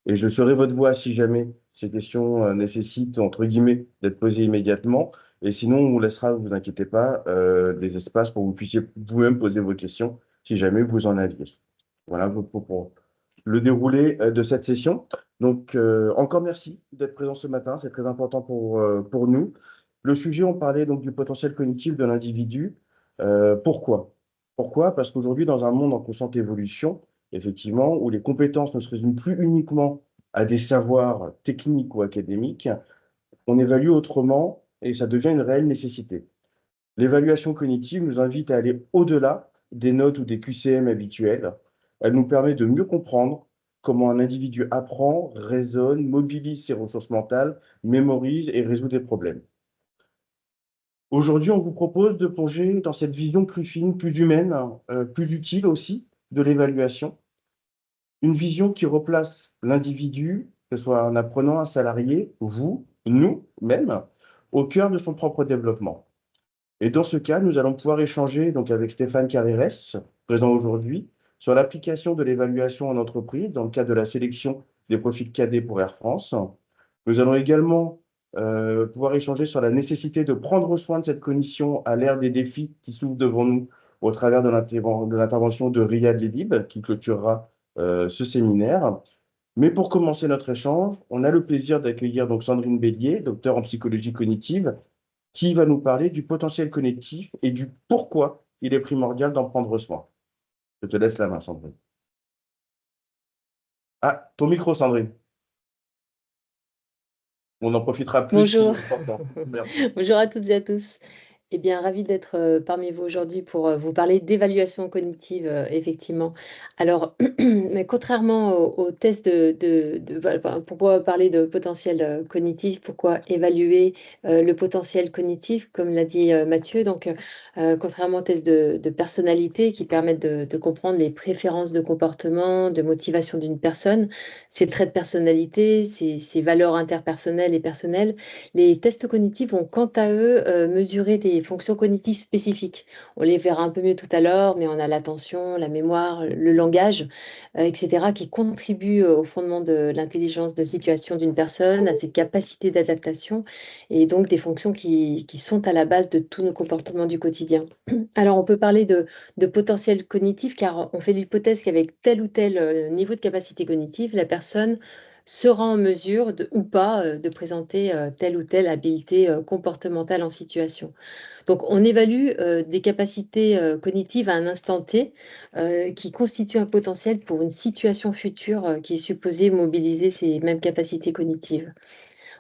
et je serai votre voix si jamais ces questions nécessitent, entre guillemets, d'être posées immédiatement. Et sinon, on vous laissera, vous inquiétez pas, des espaces pour que vous puissiez vous-même poser vos questions si jamais vous en aviez. Voilà pour le déroulé de cette session. Donc, encore merci d'être présent ce matin, c'est très important pour nous. Le sujet, on parlait donc du potentiel cognitif de l'individu. Pourquoi? Pourquoi? Parce qu'aujourd'hui, dans un monde en constante évolution, effectivement, où les compétences ne se résument plus uniquement à des savoirs techniques ou académiques, on évalue autrement et ça devient une réelle nécessité. L'évaluation cognitive nous invite à aller au-delà des notes ou des QCM habituels. Elle nous permet de mieux comprendre comment un individu apprend, raisonne, mobilise ses ressources mentales, mémorise et résout des problèmes. Aujourd'hui, on vous propose de plonger dans cette vision plus fine, plus humaine, plus utile aussi de l'évaluation. Une vision qui replace l'individu, que ce soit un apprenant, un salarié, vous, nous même, au cœur de son propre développement. Et dans ce cas, nous allons pouvoir échanger donc avec Stéphane Carrérès, présent aujourd'hui, sur l'application de l'évaluation en entreprise dans le cadre de la sélection des profils cadets pour Air France. Nous allons également pouvoir échanger sur la nécessité de prendre soin de cette cognition à l'ère des défis qui s'ouvrent devant nous au travers de l'intervention de Riyad Lelib, qui clôturera ce séminaire. Mais pour commencer notre échange, on a le plaisir d'accueillir donc Sandrine Bélier, docteur en psychologie cognitive, qui va nous parler du potentiel cognitif et du pourquoi il est primordial d'en prendre soin. Je te laisse la main, Sandrine. Ah, ton micro, Sandrine. On en profitera plus si Bonjour, on t'entend. Merci. bonjour à toutes et à tous. Eh bien, ravie d'être parmi vous aujourd'hui pour vous parler d'évaluation cognitive, effectivement. Alors, mais contrairement au test voilà, enfin, pourquoi parler de potentiel cognitif, pourquoi évaluer le potentiel cognitif, comme l'a dit Mathieu. Donc, contrairement au test de personnalité qui permettent de comprendre les préférences de comportement, de motivation d'une personne, ses traits de personnalité, ses valeurs interpersonnelles et personnelles, les tests cognitifs vont quant à eux mesurer des fonctions cognitives spécifiques. On les verra un peu mieux tout à l'heure, mais on a l'attention, la mémoire, le langage, etc., qui contribuent au fondement de l'intelligence de situation d'une personne, à ses capacités d'adaptation, et donc des fonctions qui sont à la base de tous nos comportements du quotidien. Alors on peut parler de potentiel cognitif car on fait l'hypothèse qu'avec tel ou tel niveau de capacité cognitive, la personne sera en mesure ou pas de présenter telle ou telle habileté comportementale en situation. Donc, on évalue des capacités cognitives à un instant T qui constituent un potentiel pour une situation future qui est supposée mobiliser ces mêmes capacités cognitives.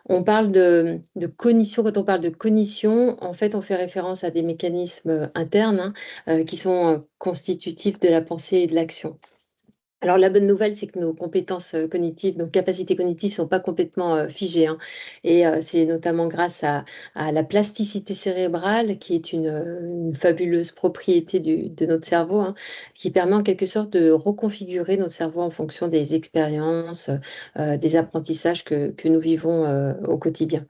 On parle de cognition, quand on parle de cognition, en fait, on fait référence à des mécanismes internes qui sont constitutifs de la pensée et de l'action. Alors la bonne nouvelle, c'est que nos compétences cognitives, nos capacités cognitives ne sont pas complètement figées, hein. Et c'est notamment grâce à la plasticité cérébrale, qui est une fabuleuse propriété de notre cerveau, hein, qui permet en quelque sorte de reconfigurer notre cerveau en fonction des expériences, des apprentissages que nous vivons au quotidien.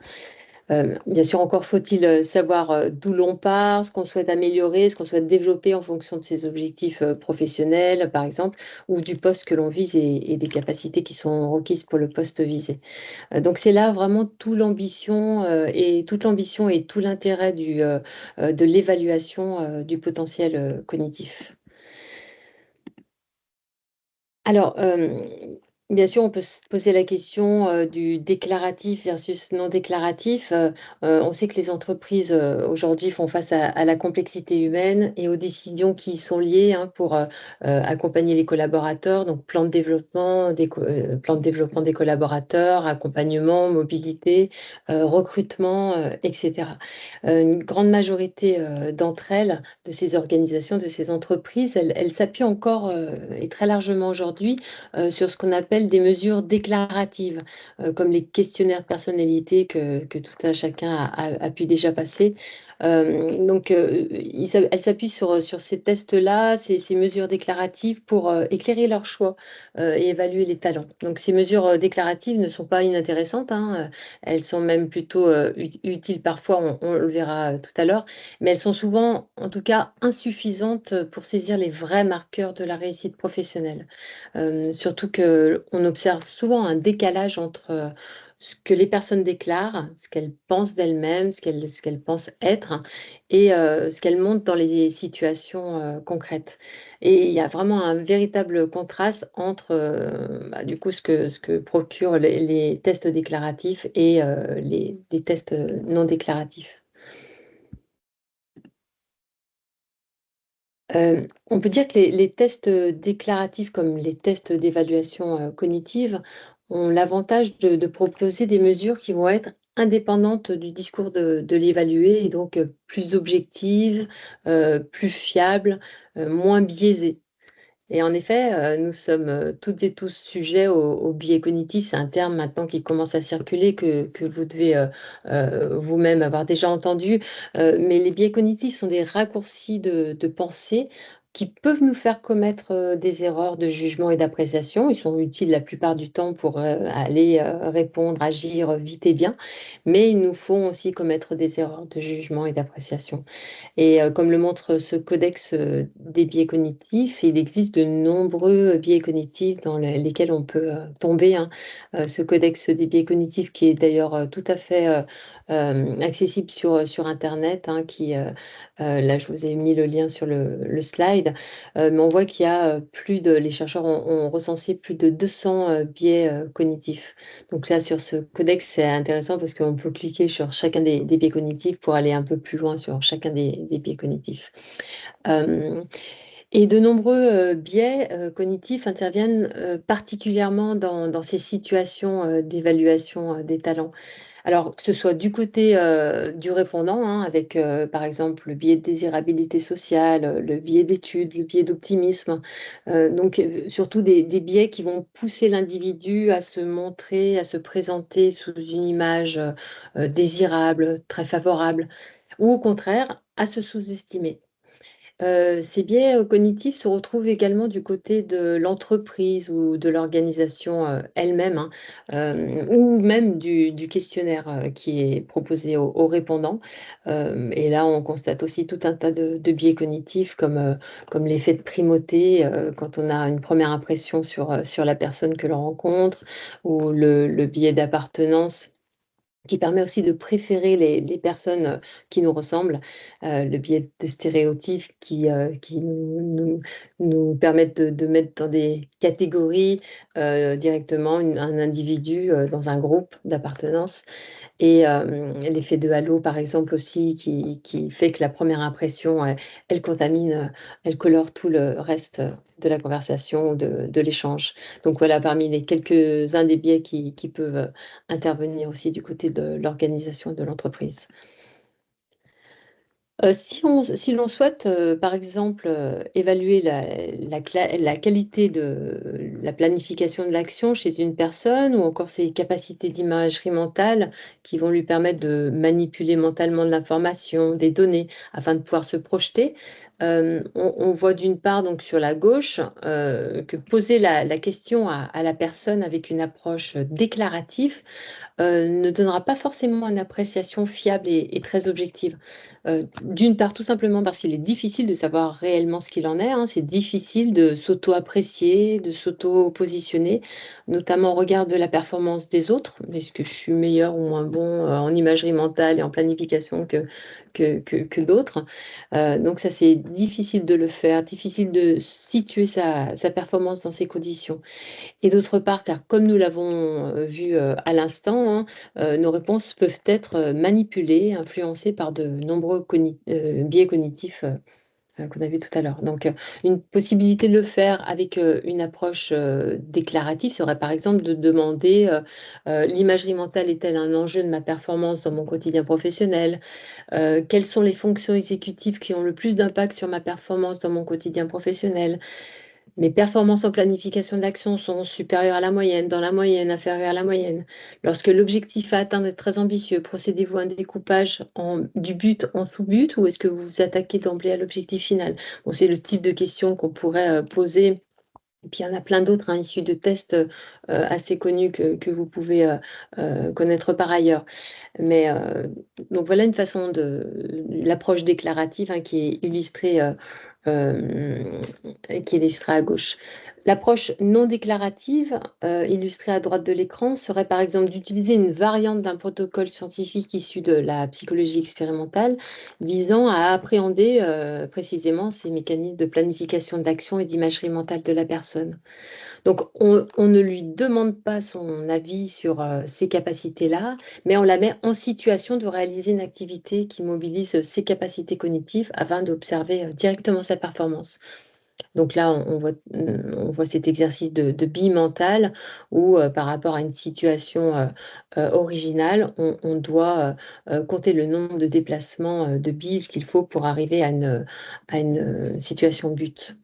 Bien sûr, encore faut-il savoir d'où l'on part, ce qu'on souhaite améliorer, ce qu'on souhaite développer en fonction de ses objectifs professionnels, par exemple, ou du poste que l'on vise et des capacités qui sont requises pour le poste visé. Donc c'est là vraiment toute l'ambition et tout l'intérêt de l'évaluation du potentiel cognitif. Alors, bien sûr, on peut se poser la question, du déclaratif versus non déclaratif. On sait que les entreprises, aujourd'hui font face à la complexité humaine et aux décisions qui y sont liées, hein, pour, accompagner les collaborateurs. Donc plan de développement des collaborateurs, accompagnement, mobilité, recrutement, et cetera. Une grande majorité, d'entre elles, de ces organisations, de ces entreprises, elles s'appuient encore, et très largement aujourd'hui, sur ce qu'on appelle des mesures déclaratives, comme les questionnaires de personnalité que tout un chacun a pu déjà passer. Donc, elles s'appuient sur ces tests-là, ces mesures déclaratives pour éclairer leur choix et évaluer les talents. Donc, ces mesures déclaratives ne sont pas inintéressantes, hein, elles sont même plutôt utiles parfois, on le verra tout à l'heure, mais elles sont souvent, en tout cas, insuffisantes pour saisir les vrais marqueurs de la réussite professionnelle. Surtout que on observe souvent un décalage entre ce que les personnes déclarent, ce qu'elles pensent d'elles-mêmes, ce qu'elles pensent être et ce qu'elles montrent dans les situations concrètes. Et il y a vraiment un véritable contraste entre bah, du coup ce que procurent les tests déclaratifs et les tests non déclaratifs. On peut dire que les tests déclaratifs comme les tests d'évaluation cognitive ont l'avantage de proposer des mesures qui vont être indépendantes du discours de l'évalué et donc plus objectives, plus fiables, moins biaisées. Et en effet, nous sommes, toutes et tous sujets au biais cognitif. C'est un terme maintenant qui commence à circuler que vous devez, vous-même avoir déjà entendu. Mais les biais cognitifs sont des raccourcis de pensée qui peuvent nous faire commettre, des erreurs de jugement et d'appréciation. Ils sont utiles la plupart du temps pour, aller, répondre, agir vite et bien, mais ils nous font aussi commettre des erreurs de jugement et d'appréciation. Et comme le montre ce codex, des biais cognitifs, il existe de nombreux biais cognitifs dans lesquels on peut, tomber, hein. Ce codex des biais cognitifs qui est d'ailleurs, tout à fait, accessible sur internet, hein, là je vous ai mis le lien sur le slide, mais on voit qu'il y a, les chercheurs ont recensé plus de 200, biais, cognitifs. Donc là, sur ce codex, c'est intéressant parce qu'on peut cliquer sur chacun des biais cognitifs pour aller un peu plus loin sur chacun des biais cognitifs. Euh, et de nombreux biais cognitifs interviennent particulièrement dans ces situations d'évaluation des talents. Alors, que ce soit du côté du répondant, hein, avec par exemple le biais de désirabilité sociale, le biais d'étude, le biais d'optimisme, donc surtout des biais qui vont pousser l'individu à se montrer, à se présenter sous une image désirable, très favorable, ou au contraire, à se sous-estimer. Ces biais, cognitifs se retrouvent également du côté de l'entreprise ou de l'organisation, elle-même, hein, ou même du questionnaire, qui est proposé aux répondants. Et là, on constate aussi tout un tas de biais cognitifs comme l'effet de primauté, quand on a une première impression sur la personne que l'on rencontre ou le biais d'appartenance qui permet aussi de préférer les personnes, qui nous ressemblent, le biais de stéréotypes qui nous permettent de mettre dans des catégories, directement un individu, dans un groupe d'appartenance et l'effet de halo, par exemple aussi qui fait que la première impression, elle contamine, elle colore tout le reste, de la conversation ou de l'échange. Donc voilà, parmi les quelques-uns des biais qui peuvent, intervenir aussi du côté de l'organisation et de l'entreprise. Si l'on souhaite, par exemple, évaluer la qualité de la planification de l'action chez une personne ou encore ses capacités d'imagerie mentale qui vont lui permettre de manipuler mentalement de l'information, des données afin de pouvoir se projeter, on voit d'une part donc sur la gauche, que poser la question à la personne avec une approche déclarative, ne donnera pas forcément une appréciation fiable et très objective. D'une part, tout simplement parce qu'il est difficile de savoir réellement ce qu'il en est, hein. C'est difficile de s'auto-apprécier, de s'auto-positionner, notamment au regard de la performance des autres. Est-ce que je suis meilleur ou moins bon, en imagerie mentale et en planification que d'autres? Donc ça, c'est difficile de le faire, difficile de situer sa performance dans ces conditions. Et d'autre part, car comme nous l'avons, vu, à l'instant, hein, nos réponses peuvent être, manipulées, influencées par de nombreux biais cognitifs, qu'on a vus tout à l'heure. Donc, une possibilité de le faire avec, une approche, déclarative serait par exemple de demander, «L'imagerie mentale est-elle un enjeu de ma performance dans mon quotidien professionnel? Quelles sont les fonctions exécutives qui ont le plus d'impact sur ma performance dans mon quotidien professionnel? Mes performances en planification de l'action sont supérieures à la moyenne, dans la moyenne, inférieures à la moyenne. Lorsque l'objectif à atteindre est très ambitieux, procédez-vous à un découpage du but en sous-but ou est-ce que vous vous attaquez d'emblée à l'objectif final? Bon, c'est le type de questions qu'on pourrait poser. Et puis il y en a plein d'autres, hein, issus de tests assez connus que vous pouvez connaître par ailleurs. Mais donc voilà une façon de l'approche déclarative, hein, qui est illustrée euh, qui est illustré à gauche. L'approche non déclarative, illustrée à droite de l'écran, serait par exemple d'utiliser une variante d'un protocole scientifique issu de la psychologie expérimentale visant à appréhender précisément ces mécanismes de planification d'action et d'imagerie mentale de la personne. Donc, on ne lui demande pas son avis sur ces capacités-là, mais on la met en situation de réaliser une activité qui mobilise ses capacités cognitives afin d'observer directement sa performance. Donc là, on voit cet exercice de bille mentale où, par rapport à une situation originale, on doit compter le nombre de déplacements de billes qu'il faut pour arriver à une situation but.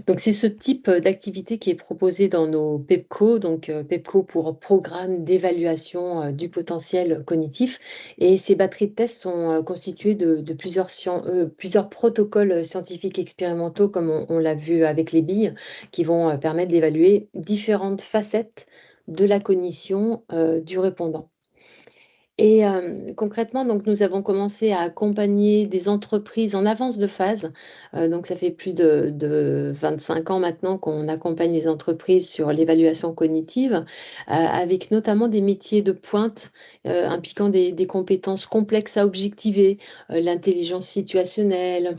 Donc, c'est ce type d'activité qui est proposé dans nos PEPCO, donc PEPCO pour programme d'évaluation du potentiel cognitif. Et ces batteries de tests sont constituées de plusieurs protocoles scientifiques expérimentaux, comme on l'a vu avec les billes, qui vont permettre d'évaluer différentes facettes de la cognition du répondant. Et concrètement, donc, nous avons commencé à accompagner des entreprises en avance de phase. Donc, ça fait plus de 25 ans maintenant qu'on accompagne les entreprises sur l'évaluation cognitive, avec notamment des métiers de pointe impliquant des compétences complexes à objectiver, l'intelligence situationnelle,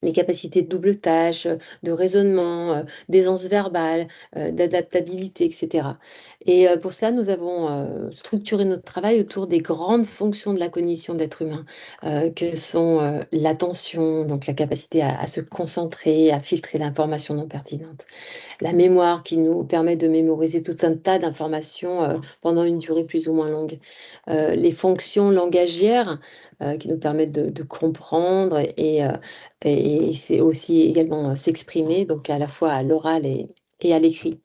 les capacités de double tâche, de raisonnement, d'aisance verbale, d'adaptabilité, etc. Et pour cela, nous avons structuré notre travail autour des grandes fonctions de la cognition d'être humain, que sont l'attention, donc la capacité à se concentrer, à filtrer l'information non pertinente, la mémoire qui nous permet de mémoriser tout un tas d'informations pendant une durée plus ou moins longue, les fonctions langagières qui nous permettent de comprendre et c'est aussi également s'exprimer, donc à la fois à l'oral et à l'écrit.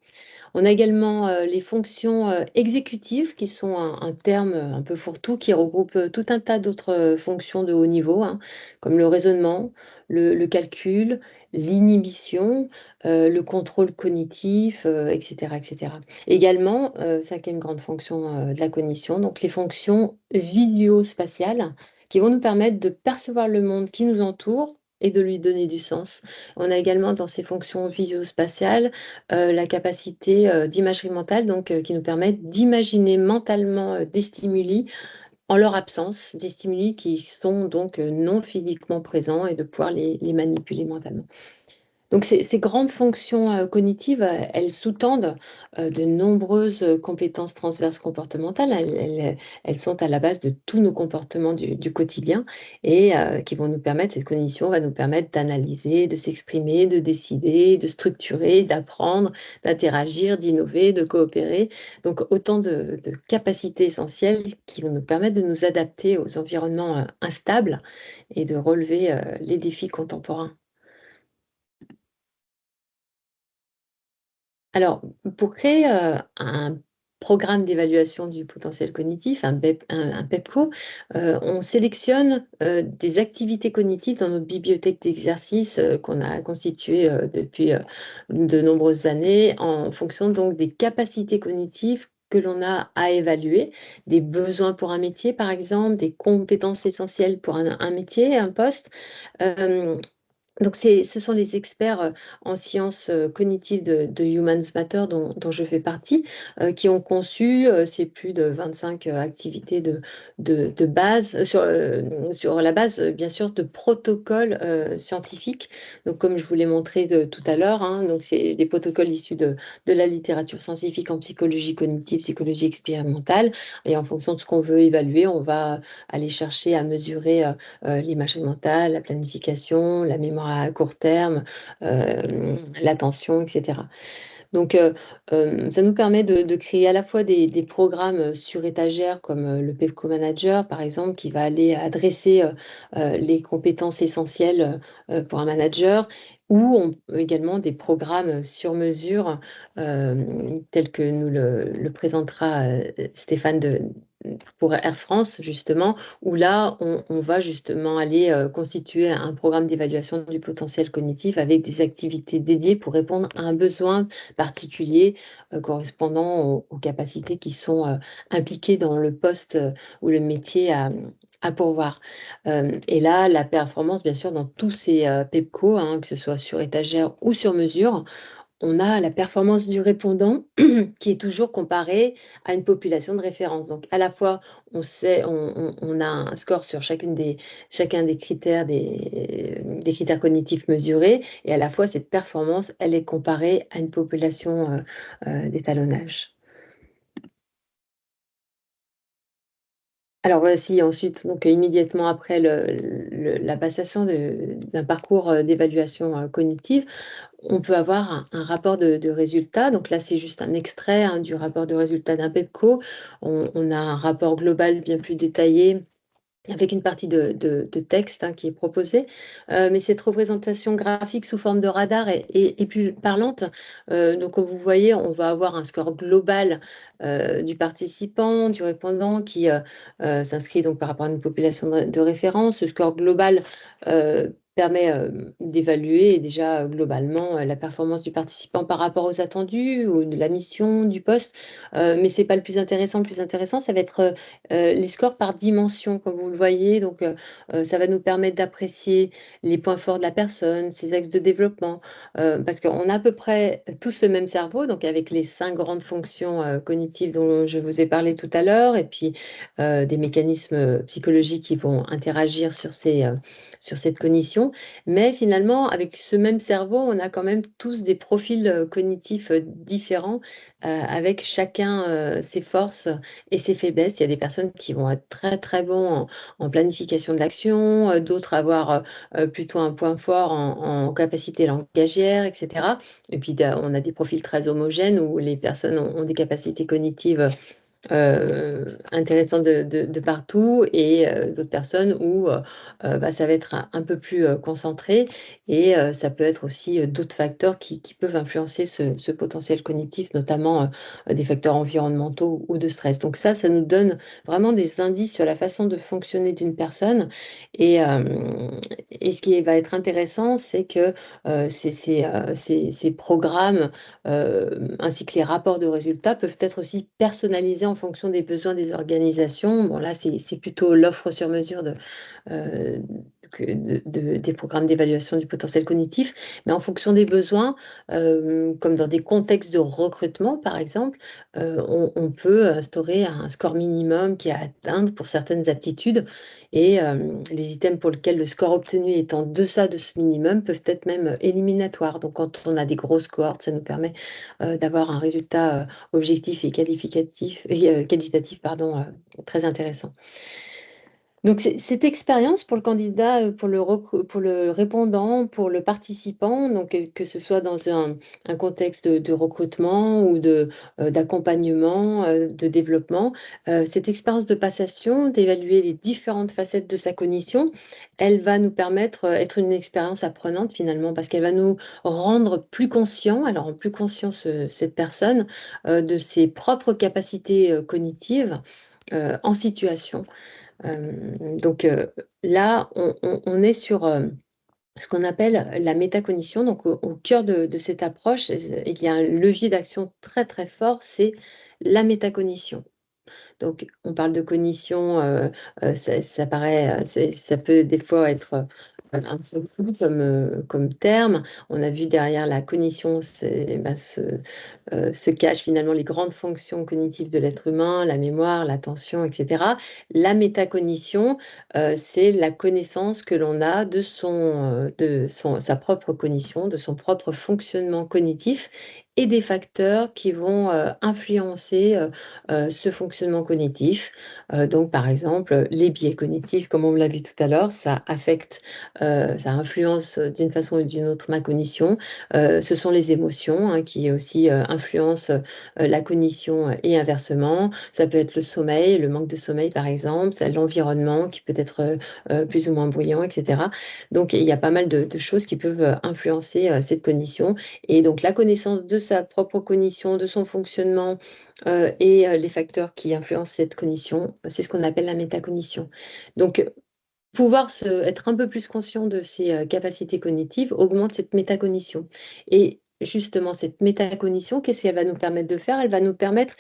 On a également les fonctions exécutives, qui sont un terme un peu fourre-tout, qui regroupe tout un tas d'autres fonctions de haut niveau, hein, comme le raisonnement, le calcul, l'inhibition, le contrôle cognitif, etc., etc. Également, cinquième grande fonction de la cognition, donc les fonctions visio-spatiales, qui vont nous permettre de percevoir le monde qui nous entoure et de lui donner du sens. On a également dans ces fonctions visio-spatiales la capacité d'imagerie mentale, donc qui nous permet d'imaginer mentalement des stimuli en leur absence, des stimuli qui sont donc non physiquement présents et de pouvoir les manipuler mentalement. Donc ces grandes fonctions cognitives, elles sous-tendent de nombreuses compétences transverses comportementales. Elles sont à la base de tous nos comportements du quotidien et qui vont nous permettre, cette cognition va nous permettre d'analyser, de s'exprimer, de décider, de structurer, d'apprendre, d'interagir, d'innover, de coopérer. Donc autant de capacités essentielles qui vont nous permettre de nous adapter aux environnements instables et de relever les défis contemporains. Alors, pour créer un programme d'évaluation du potentiel cognitif, un PEPCO, on sélectionne des activités cognitives dans notre bibliothèque d'exercices qu'on a constituée depuis de nombreuses années en fonction donc des capacités cognitives que l'on a à évaluer, des besoins pour un métier par exemple, des compétences essentielles pour un métier, un poste. Euh, donc, ce sont les experts en sciences cognitives de Humans Matter, dont je fais partie, qui ont conçu ces plus de 25 activités de base, sur la base, bien sûr, de protocoles scientifiques. Donc, comme je vous l'ai montré tout à l'heure, hein, donc c'est des protocoles issus de la littérature scientifique en psychologie cognitive, psychologie expérimentale. Et en fonction de ce qu'on veut évaluer, on va aller chercher à mesurer l'imagerie mentale, la planification, la mémoire à court terme, l'attention, etc. Donc, ça nous permet de créer à la fois des programmes sur étagère, comme le PEPCO Manager, par exemple, qui va aller adresser les compétences essentielles pour un manager, ou également des programmes sur mesure, tels que nous le présentera Stéphane pour Air France, justement, où là, on va justement aller constituer un programme d'évaluation du potentiel cognitif avec des activités dédiées pour répondre à un besoin particulier correspondant aux capacités qui sont impliquées dans le poste ou le métier à pourvoir. Et là, la performance, bien sûr, dans tous ces PEPCO, hein, que ce soit sur étagère ou sur mesure, on a la performance du répondant qui est toujours comparée à une population de référence. Donc, à la fois, on sait, on a un score sur chacun des critères, des critères cognitifs mesurés, et à la fois, cette performance, elle est comparée à une population d'étalonnage. Alors voici ensuite, donc immédiatement après la passation d'un parcours d'évaluation cognitive, on peut avoir un rapport de résultats. Donc là, c'est juste un extrait du rapport de résultats d'un PEPCO. On a un rapport global bien plus détaillé avec une partie de texte qui est proposée. Mais cette représentation graphique sous forme de radar est plus parlante. Donc, comme vous voyez, on va avoir un score global du participant, du répondant, qui s'inscrit donc par rapport à une population de référence. Ce score global permet d'évaluer déjà globalement la performance du participant par rapport aux attendus ou de la mission du poste. Mais ce n'est pas le plus intéressant. Le plus intéressant, ça va être les scores par dimension, comme vous le voyez. Donc, ça va nous permettre d'apprécier les points forts de la personne, ses axes de développement, parce qu'on a à peu près tous le même cerveau, donc avec les 5 grandes fonctions cognitives dont je vous ai parlé tout à l'heure, et puis des mécanismes psychologiques qui vont interagir sur cette cognition. Mais finalement, avec ce même cerveau, on a quand même tous des profils cognitifs différents, avec chacun ses forces et ses faiblesses. Il y a des personnes qui vont être très très bons en planification de l'action, d'autres avoir plutôt un point fort en capacité langagière, etc. Et puis on a des profils très homogènes où les personnes ont des capacités cognitives intéressant de partout, et d'autres personnes où ça va être un peu plus concentré, et ça peut être aussi d'autres facteurs qui peuvent influencer ce potentiel cognitif, notamment des facteurs environnementaux ou de stress. Donc ça nous donne vraiment des indices sur la façon de fonctionner d'une personne, et ce qui va être intéressant, c'est que ces programmes ainsi que les rapports de résultats peuvent être aussi personnalisés en fonction des besoins des organisations. Bon, là, c'est plutôt l'offre sur mesure euh, des programmes d'évaluation du potentiel cognitif, mais en fonction des besoins, comme dans des contextes de recrutement, par exemple, on peut instaurer un score minimum qui est à atteindre pour certaines aptitudes, et les items pour lesquels le score obtenu est en deçà de ce minimum peuvent être même éliminatoires. Donc, quand on a des grosses cohortes, ça nous permet d'avoir un résultat objectif et qualificatif, qualitatif, pardon, très intéressant. Donc, cette expérience pour le candidat, pour le répondant, pour le participant, donc que ce soit dans un contexte de recrutement ou d'accompagnement, de développement, cette expérience de passation, d'évaluer les différentes facettes de sa cognition, elle va nous permettre, être une expérience apprenante finalement, parce qu'elle va nous rendre plus conscients, alors en plus conscient cette personne, de ses propres capacités cognitives en situation. Donc là, on est sur ce qu'on appelle la métacognition. Donc au cœur de cette approche, il y a un levier d'action très très fort, c'est la métacognition. Donc on parle de cognition, ça paraît, ça peut des fois être un peu flou comme terme. On a vu derrière la cognition se cachent finalement les grandes fonctions cognitives de l'être humain, la mémoire, l'attention, etc. La métacognition, c'est la connaissance que l'on a sa propre cognition, de son propre fonctionnement cognitif, et des facteurs qui vont influencer ce fonctionnement cognitif. Donc, par exemple, les biais cognitifs, comme on l'a vu tout à l'heure, ça affecte, ça influence d'une façon ou d'une autre ma cognition. Ce sont les émotions qui aussi influencent la cognition, et inversement. Ça peut être le sommeil, le manque de sommeil par exemple, c'est l'environnement qui peut être plus ou moins bruyant, etc. Donc il y a pas mal de choses qui peuvent influencer cette cognition. Et donc la connaissance de sa propre cognition, de son fonctionnement et les facteurs qui influencent cette cognition. C'est ce qu'on appelle la métacognition. Donc, pouvoir être un peu plus conscient de ses capacités cognitives augmente cette métacognition. Et justement, cette métacognition, qu'est-ce qu'elle va nous permettre de faire? Elle va nous permettre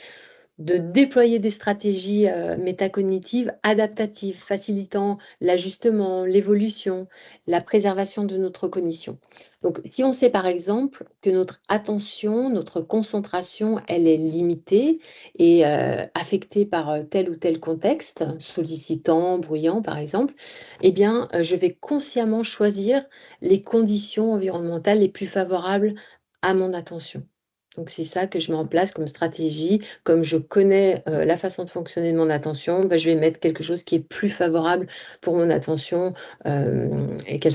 de déployer des stratégies métacognitives adaptatives, facilitant l'ajustement, l'évolution, la préservation de notre cognition. Donc, si on sait par exemple que notre attention, notre concentration, elle est limitée et affectée par tel ou tel contexte, sollicitant, bruyant par exemple, eh bien, je vais consciemment choisir les conditions environnementales les plus favorables à mon attention. Donc, c'est ça que je mets en place comme stratégie. Comme je connais la façon de fonctionner de mon attention, bah, je vais mettre quelque chose qui est plus favorable pour mon attention et qu'elle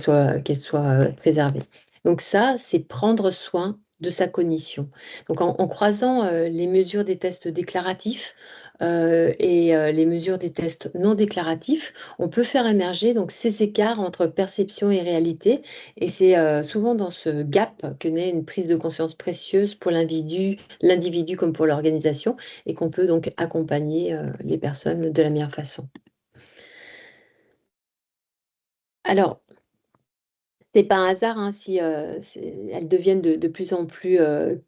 soit préservée. Donc ça, c'est prendre soin de sa cognition. Donc en croisant les mesures des tests déclaratifs et les mesures des tests non déclaratifs, on peut faire émerger donc ces écarts entre perception et réalité. Et c'est souvent dans ce gap que naît une prise de conscience précieuse pour l'individu comme pour l'organisation, et qu'on peut donc accompagner les personnes de la meilleure façon. Alors, c'est pas un hasard, hein, si elles deviennent de plus en plus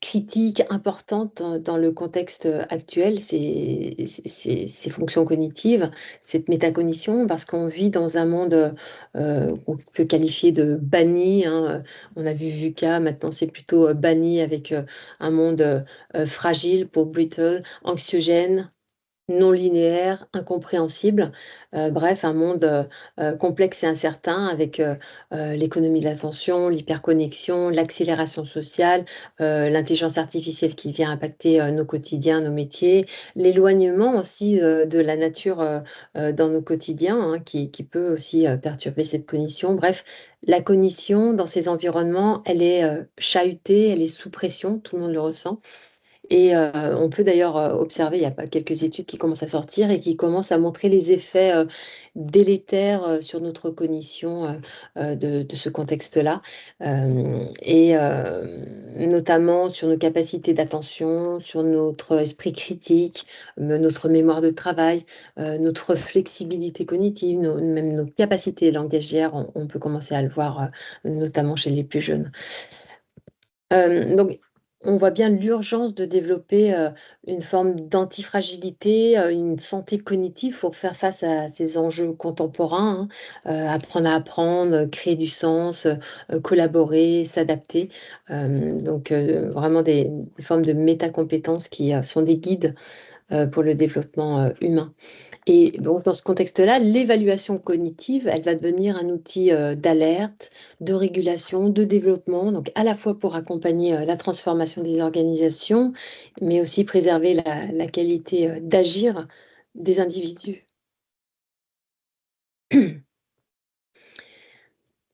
critiques, importantes dans le contexte actuel, ces fonctions cognitives, cette métacognition, parce qu'on vit dans un monde qu'on peut qualifier de banni, hein. On a vu VUCA, maintenant c'est plutôt banni, avec un monde fragile pour brittle, anxiogène, non linéaire, incompréhensible, bref, un monde complexe et incertain, avec l'économie de l'attention, l'hyperconnexion, l'accélération sociale, l'intelligence artificielle qui vient impacter nos quotidiens, nos métiers, l'éloignement aussi de la nature dans nos quotidiens, hein, qui peut aussi perturber cette cognition. Bref, la cognition dans ces environnements, elle est chahutée, elle est sous pression, tout le monde le ressent. Et on peut d'ailleurs observer, il y a pas quelques études qui commencent à sortir et qui commencent à montrer les effets délétères sur notre cognition de ce contexte-là. Et notamment sur nos capacités d'attention, sur notre esprit critique, notre mémoire de travail, notre flexibilité cognitive, même nos capacités langagières, on peut commencer à le voir, notamment chez les plus jeunes. Donc, on voit bien l'urgence de développer une forme d'antifragilité, une santé cognitive pour faire face à ces enjeux contemporains, hein. Apprendre à apprendre, créer du sens, collaborer, s'adapter. Donc, vraiment des formes de métacompétences qui sont des guides pour le développement humain. Et donc, dans ce contexte-là, l'évaluation cognitive, elle va devenir un outil d'alerte, de régulation, de développement, donc à la fois pour accompagner la transformation des organisations, mais aussi préserver la qualité d'agir des individus.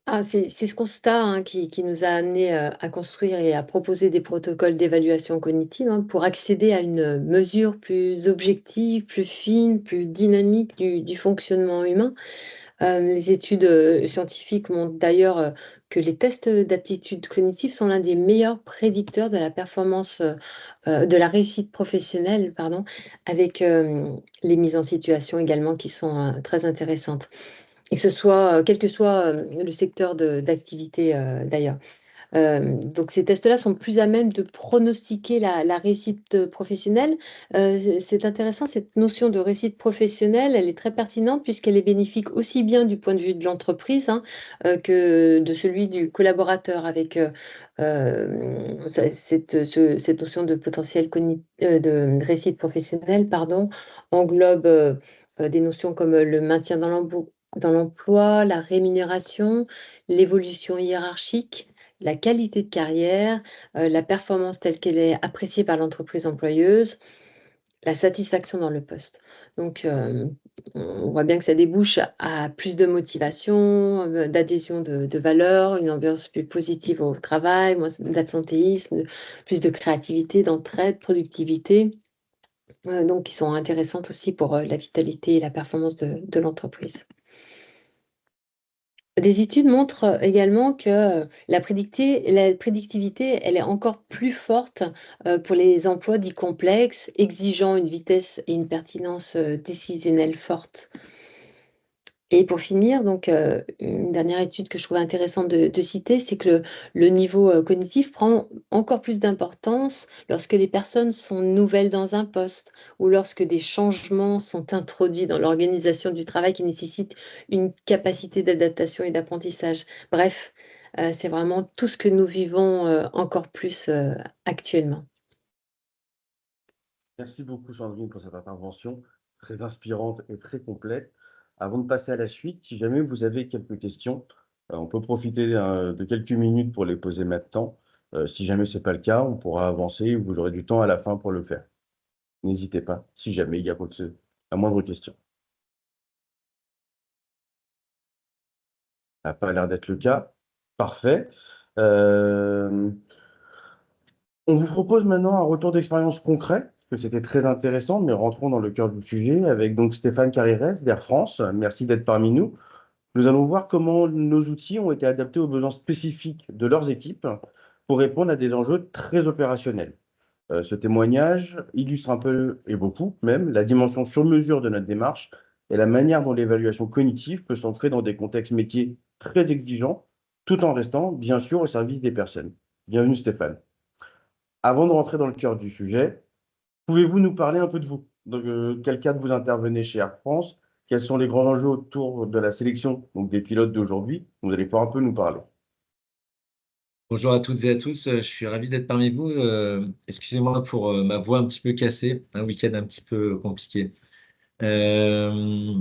Ah, c'est ce constat, hein, qui nous a amenés à construire et à proposer des protocoles d'évaluation cognitive, hein, pour accéder à une mesure plus objective, plus fine, plus dynamique du fonctionnement humain. Les études scientifiques montrent d'ailleurs que les tests d'aptitude cognitive sont l'un des meilleurs prédicteurs de la performance, de la réussite professionnelle, pardon, avec les mises en situation également qui sont très intéressantes. Et que ce soit, quel que soit le secteur d'activité d'ailleurs. Donc ces tests-là sont plus à même de pronostiquer la réussite professionnelle. C'est intéressant, cette notion de réussite professionnelle, elle est très pertinente puisqu'elle est bénéfique aussi bien du point de vue de l'entreprise, hein, que de celui du collaborateur, avec cette notion de potentiel de réussite professionnelle, pardon, englobe des notions comme le maintien dans l'emploi, la rémunération, l'évolution hiérarchique, la qualité de carrière, la performance telle qu'elle est appréciée par l'entreprise employeuse, la satisfaction dans le poste. Donc, on voit bien que ça débouche à plus de motivation, d'adhésion de valeurs, une ambiance plus positive au travail, moins d'absentéisme, plus de créativité, d'entraide, productivité, donc qui sont intéressantes aussi pour la vitalité et la performance de l'entreprise. Des études montrent également que la prédictivité, elle est encore plus forte pour les emplois dits complexes, exigeant une vitesse et une pertinence décisionnelle forte. Et pour finir, donc, une dernière étude que je trouve intéressante de citer, c'est que le niveau cognitif prend encore plus d'importance lorsque les personnes sont nouvelles dans un poste ou lorsque des changements sont introduits dans l'organisation du travail qui nécessitent une capacité d'adaptation et d'apprentissage. Bref, c'est vraiment tout ce que nous vivons encore plus actuellement. Merci beaucoup, Sandrine, pour cette intervention très inspirante et très complète. Avant de passer à la suite, si jamais vous avez quelques questions, on peut profiter de quelques minutes pour les poser maintenant. Si jamais ce n'est pas le cas, on pourra avancer et vous aurez du temps à la fin pour le faire. N'hésitez pas, si jamais il y a la moindre question. Ça n'a pas l'air d'être le cas. Parfait. Euh, On vous propose maintenant un retour d'expérience concret, parce que c'était très intéressant, mais rentrons dans le cœur du sujet avec donc Stéphane Carrérès d'Air France. Merci d'être parmi nous. Nous allons voir comment nos outils ont été adaptés aux besoins spécifiques de leurs équipes pour répondre à des enjeux très opérationnels. Ce témoignage illustre un peu, et beaucoup même, la dimension sur mesure de notre démarche et la manière dont l'évaluation cognitive peut s'ancrer dans des contextes métiers très exigeants, tout en restant, bien sûr, au service des personnes. Bienvenue Stéphane. Avant de rentrer dans le cœur du sujet, pouvez-vous nous parler un peu de vous? Donc, quel cadre vous intervenez chez Air France? Quels sont les grands enjeux autour de la sélection donc des pilotes d'aujourd'hui? Vous allez pouvoir un peu nous parler. Bonjour à toutes et à tous, je suis ravi d'être parmi vous. Excusez-moi pour ma voix un petit peu cassée, un week-end un petit peu compliqué. Euh,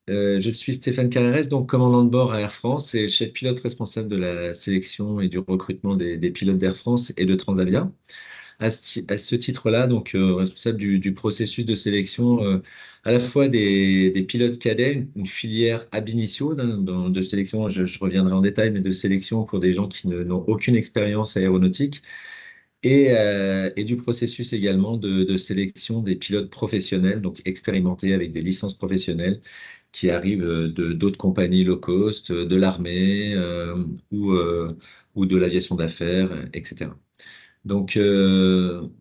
je suis Stéphane Carrérès, donc commandant de bord à Air France et chef pilote responsable de la sélection et du recrutement des pilotes d'Air France et de Transavia. À ce titre-là, donc responsable du processus de sélection à la fois des pilotes cadets, une filière ab initio de sélection, je reviendrai en détail, mais de sélection pour des gens qui n'ont aucune expérience aéronautique, et du processus également de sélection des pilotes professionnels, donc expérimentés avec des licences professionnelles, qui arrivent de d'autres compagnies low cost, de l'armée ou de l'aviation d'affaires, etc. Donc,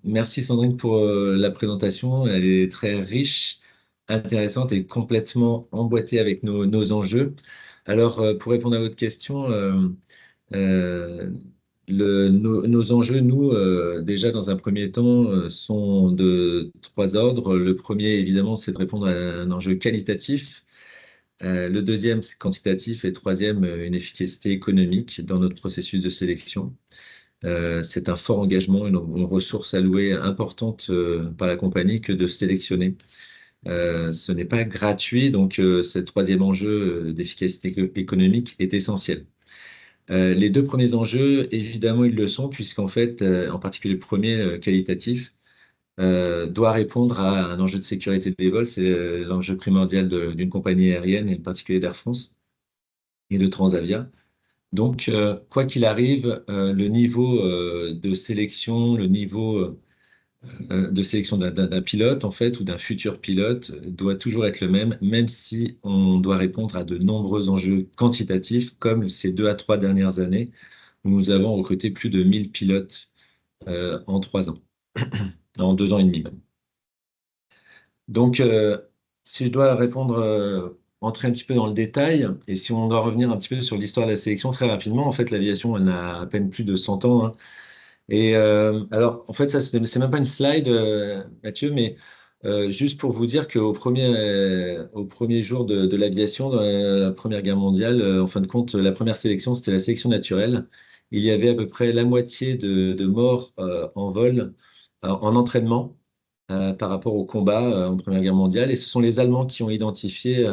merci Sandrine pour la présentation. Elle est très riche, intéressante et complètement emboîtée avec nos enjeux. Alors, pour répondre à votre question, euh, nos enjeux, nous, déjà dans un premier temps, sont de trois ordres. Le premier, évidemment, c'est de répondre à un enjeu qualitatif. Le deuxième, c'est quantitatif. Et troisième, une efficacité économique dans notre processus de sélection. C'est un fort engagement, une ressource allouée importante par la compagnie que de sélectionner. Ce n'est pas gratuit, donc ce troisième enjeu d'efficacité économique est essentiel. Les deux premiers enjeux, évidemment, ils le sont, puisqu'en fait, en particulier le premier, qualitatif, doit répondre à un enjeu de sécurité des vols. C'est l'enjeu primordial d'une compagnie aérienne, et en particulier d'Air France et de Transavia. Donc, quoi qu'il arrive, le niveau de sélection, le niveau de sélection d'un pilote, en fait, ou d'un futur pilote, doit toujours être le même, même si on doit répondre à de nombreux enjeux quantitatifs, comme ces 2 à 3 dernières années, où nous avons recruté plus de 1000 pilotes en 3 ans, en 2 ans et demi même. Donc, si je dois répondre, entrer un petit peu dans le détail, et si on doit revenir un petit peu sur l'histoire de la sélection très rapidement, en fait, l'aviation, elle a à peine plus de 100 ans, hein. Et alors, en fait, ça, c'est même pas une slide, Mathieu, mais juste pour vous dire au premier jour de l'aviation, dans la Première Guerre mondiale, en fin de compte, la première sélection, c'était la sélection naturelle. Il y avait à peu près la moitié de morts en vol, en entraînement par rapport au combat en Première Guerre mondiale. Et ce sont les Allemands qui ont identifié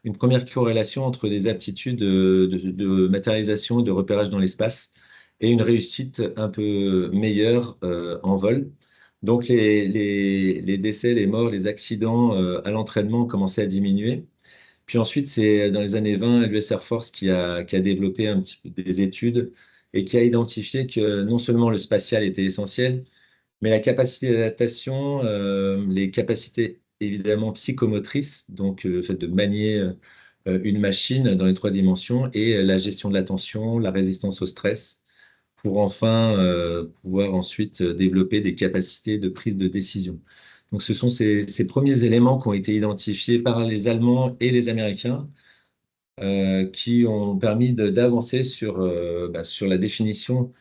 une première corrélation entre des aptitudes de matérialisation et de repérage dans l'espace et une réussite un peu meilleure en vol. Donc les décès, les morts, les accidents à l'entraînement ont commencé à diminuer. Puis ensuite, c'est dans les années 20, l'US Air Force qui a développé un petit peu des études et qui a identifié que non seulement le spatial était essentiel, mais la capacité d'adaptation, les capacités évidemment psychomotrices, donc le fait de manier une machine dans les 3 dimensions et la gestion de l'attention, la résistance au stress, pour enfin pouvoir ensuite développer des capacités de prise de décision. Donc, ce sont ces premiers éléments qui ont été identifiés par les Allemands et les Américains qui ont permis d'avancer sur la définition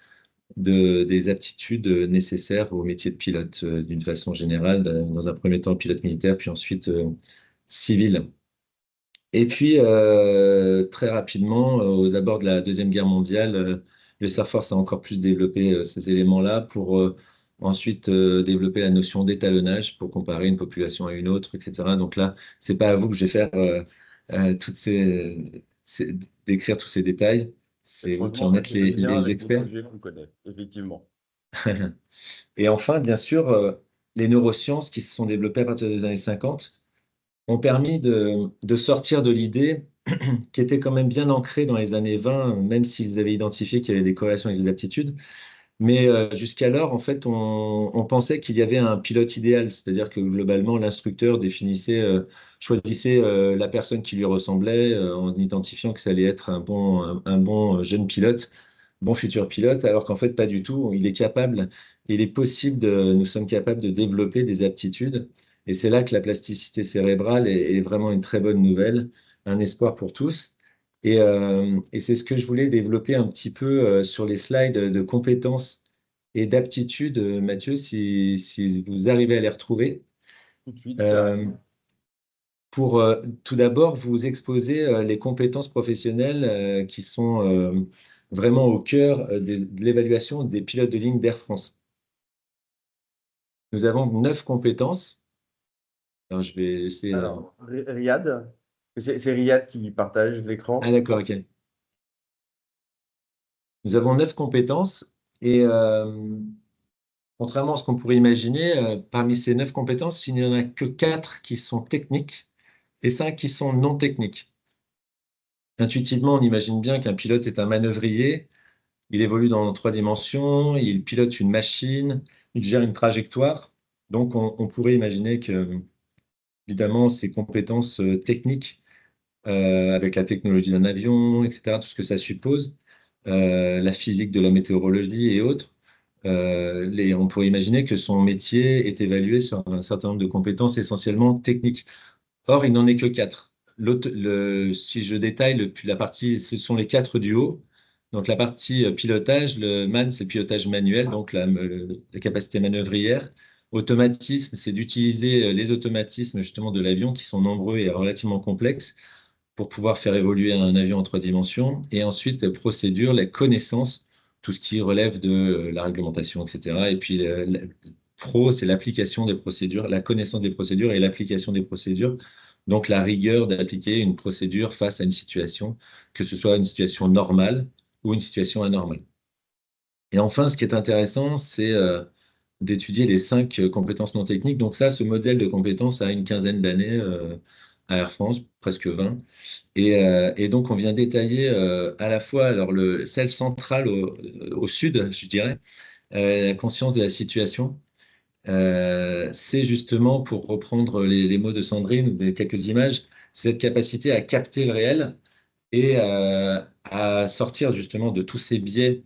des aptitudes nécessaires au métier de pilote d'une façon générale, dans un premier temps pilote militaire, puis ensuite civil. Et puis, très rapidement, aux abords de la Deuxième Guerre mondiale, le Air Force a encore plus développé ces éléments-là pour ensuite développer la notion d'étalonnage pour comparer une population à une autre, etc. Donc là, c'est pas à vous que je vais faire décrire tous ces détails. C'est vous qui Franchement, en ça êtes colle bien les avec les experts. sujets qu'on connaît, effectivement. Et enfin, bien sûr, les neurosciences qui se sont développées à partir des années 50 ont permis de sortir de l'idée qui était quand même bien ancrée dans les années 20, même s'ils avaient identifié qu'il y avait des corrélations avec les aptitudes. Mais jusqu'alors, en fait, on pensait qu'il y avait un pilote idéal, c'est-à-dire que globalement, l'instructeur choisissait la personne qui lui ressemblait en identifiant que ça allait être un bon jeune pilote, bon futur pilote, alors qu'en fait, pas du tout. Nous sommes capables de développer des aptitudes. Et c'est là que la plasticité cérébrale est vraiment une très bonne nouvelle, un espoir pour tous. Et c'est ce que je voulais développer un petit peu sur les slides de compétences et d'aptitudes, Mathieu, si vous arrivez à les retrouver, Tout de suite, euh, j'arrive. pour tout d'abord vous exposer les compétences professionnelles qui sont vraiment au cœur de l'évaluation des pilotes de ligne d'Air France. Nous avons 9 compétences. Alors, je vais laisser. Alors, Riyad, c'est Riyad qui partage Ah, l'écran. d'accord, ok. Nous avons 9 compétences et contrairement à ce qu'on pourrait imaginer, parmi ces 9 compétences, il n'y en a que 4 qui sont techniques et 5 qui sont non techniques. Intuitivement, on imagine bien qu'un pilote est un manœuvrier. Il évolue dans 3 dimensions, il pilote une machine, il gère une trajectoire. Donc, on pourrait imaginer que, évidemment, ces compétences techniques, avec la technologie d'un avion, etc., tout ce que ça suppose, la physique de la météorologie et autres, on pourrait imaginer que son métier est évalué sur un certain nombre de compétences essentiellement techniques. Or, il n'en est que 4. Si je détaille la partie, ce sont les 4 du haut. Donc la partie pilotage, le MAN, c'est le pilotage manuel, donc la capacité manœuvrière. Automatisme, c'est d'utiliser les automatismes justement de l'avion qui sont nombreux et relativement complexes pour pouvoir faire évoluer un avion en 3 dimensions. Et ensuite, procédure, la connaissance, tout ce qui relève de la réglementation, etc. Et puis, pro, c'est l'application des procédures, la connaissance des procédures et l'application des procédures. Donc, la rigueur d'appliquer une procédure face à une situation, que ce soit une situation normale ou une situation anormale. Et enfin, ce qui est intéressant, c'est d'étudier les 5 compétences non techniques. Donc ça, ce modèle de compétences a une quinzaine d'années à Air France, presque 20. Et donc, on vient détailler à la fois alors celle centrale au sud, je dirais, la conscience de la situation. C'est justement, pour reprendre les mots de Sandrine ou quelques images, cette capacité à capter le réel et à sortir justement de tous ces biais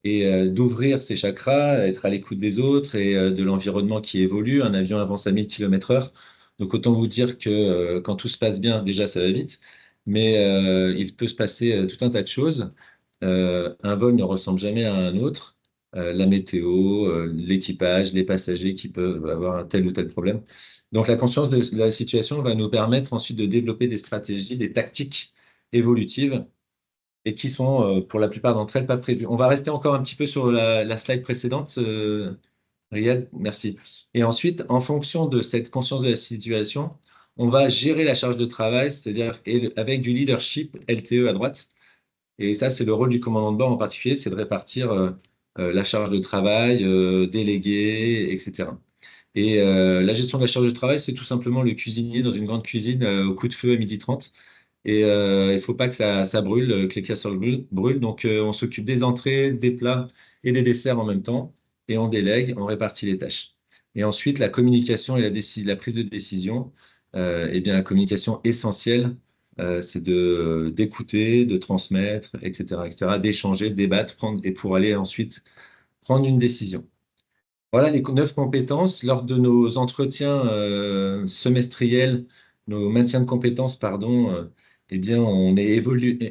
et d'ouvrir ses chakras, être à l'écoute des autres et de l'environnement qui évolue. Un avion avance à 1000 km/h. Donc autant vous dire que quand tout se passe bien, déjà ça va vite, mais il peut se passer tout un tas de choses. Un vol ne ressemble jamais à un autre. La météo, l'équipage, les passagers qui peuvent avoir un tel ou tel problème. Donc la conscience de la situation va nous permettre ensuite de développer des stratégies, des tactiques évolutives et qui sont, pour la plupart d'entre elles, pas prévues. On va rester encore un petit peu sur la slide précédente, Riyad, merci. Et ensuite, en fonction de cette conscience de la situation, on va gérer la charge de travail, c'est-à-dire avec du leadership LTE à droite. Et ça, c'est le rôle du commandant de bord en particulier, c'est de répartir la charge de travail, déléguer, etc. Et la gestion de la charge de travail, c'est tout simplement le cuisinier dans une grande cuisine au coup de feu à 12h30. Et il ne faut pas que ça brûle, que les casseroles brûlent. Donc, on s'occupe des entrées, des plats et des desserts en même temps. Et on délègue, on répartit les tâches. Et ensuite, la communication et la prise de décision. Eh bien, la communication essentielle c'est d'écouter, de transmettre, etc., d'échanger, de débattre, et pour aller ensuite prendre une décision. Voilà les 9 compétences. Lors de nos entretiens semestriels, nos maintiens de compétences, pardon, eh bien, on est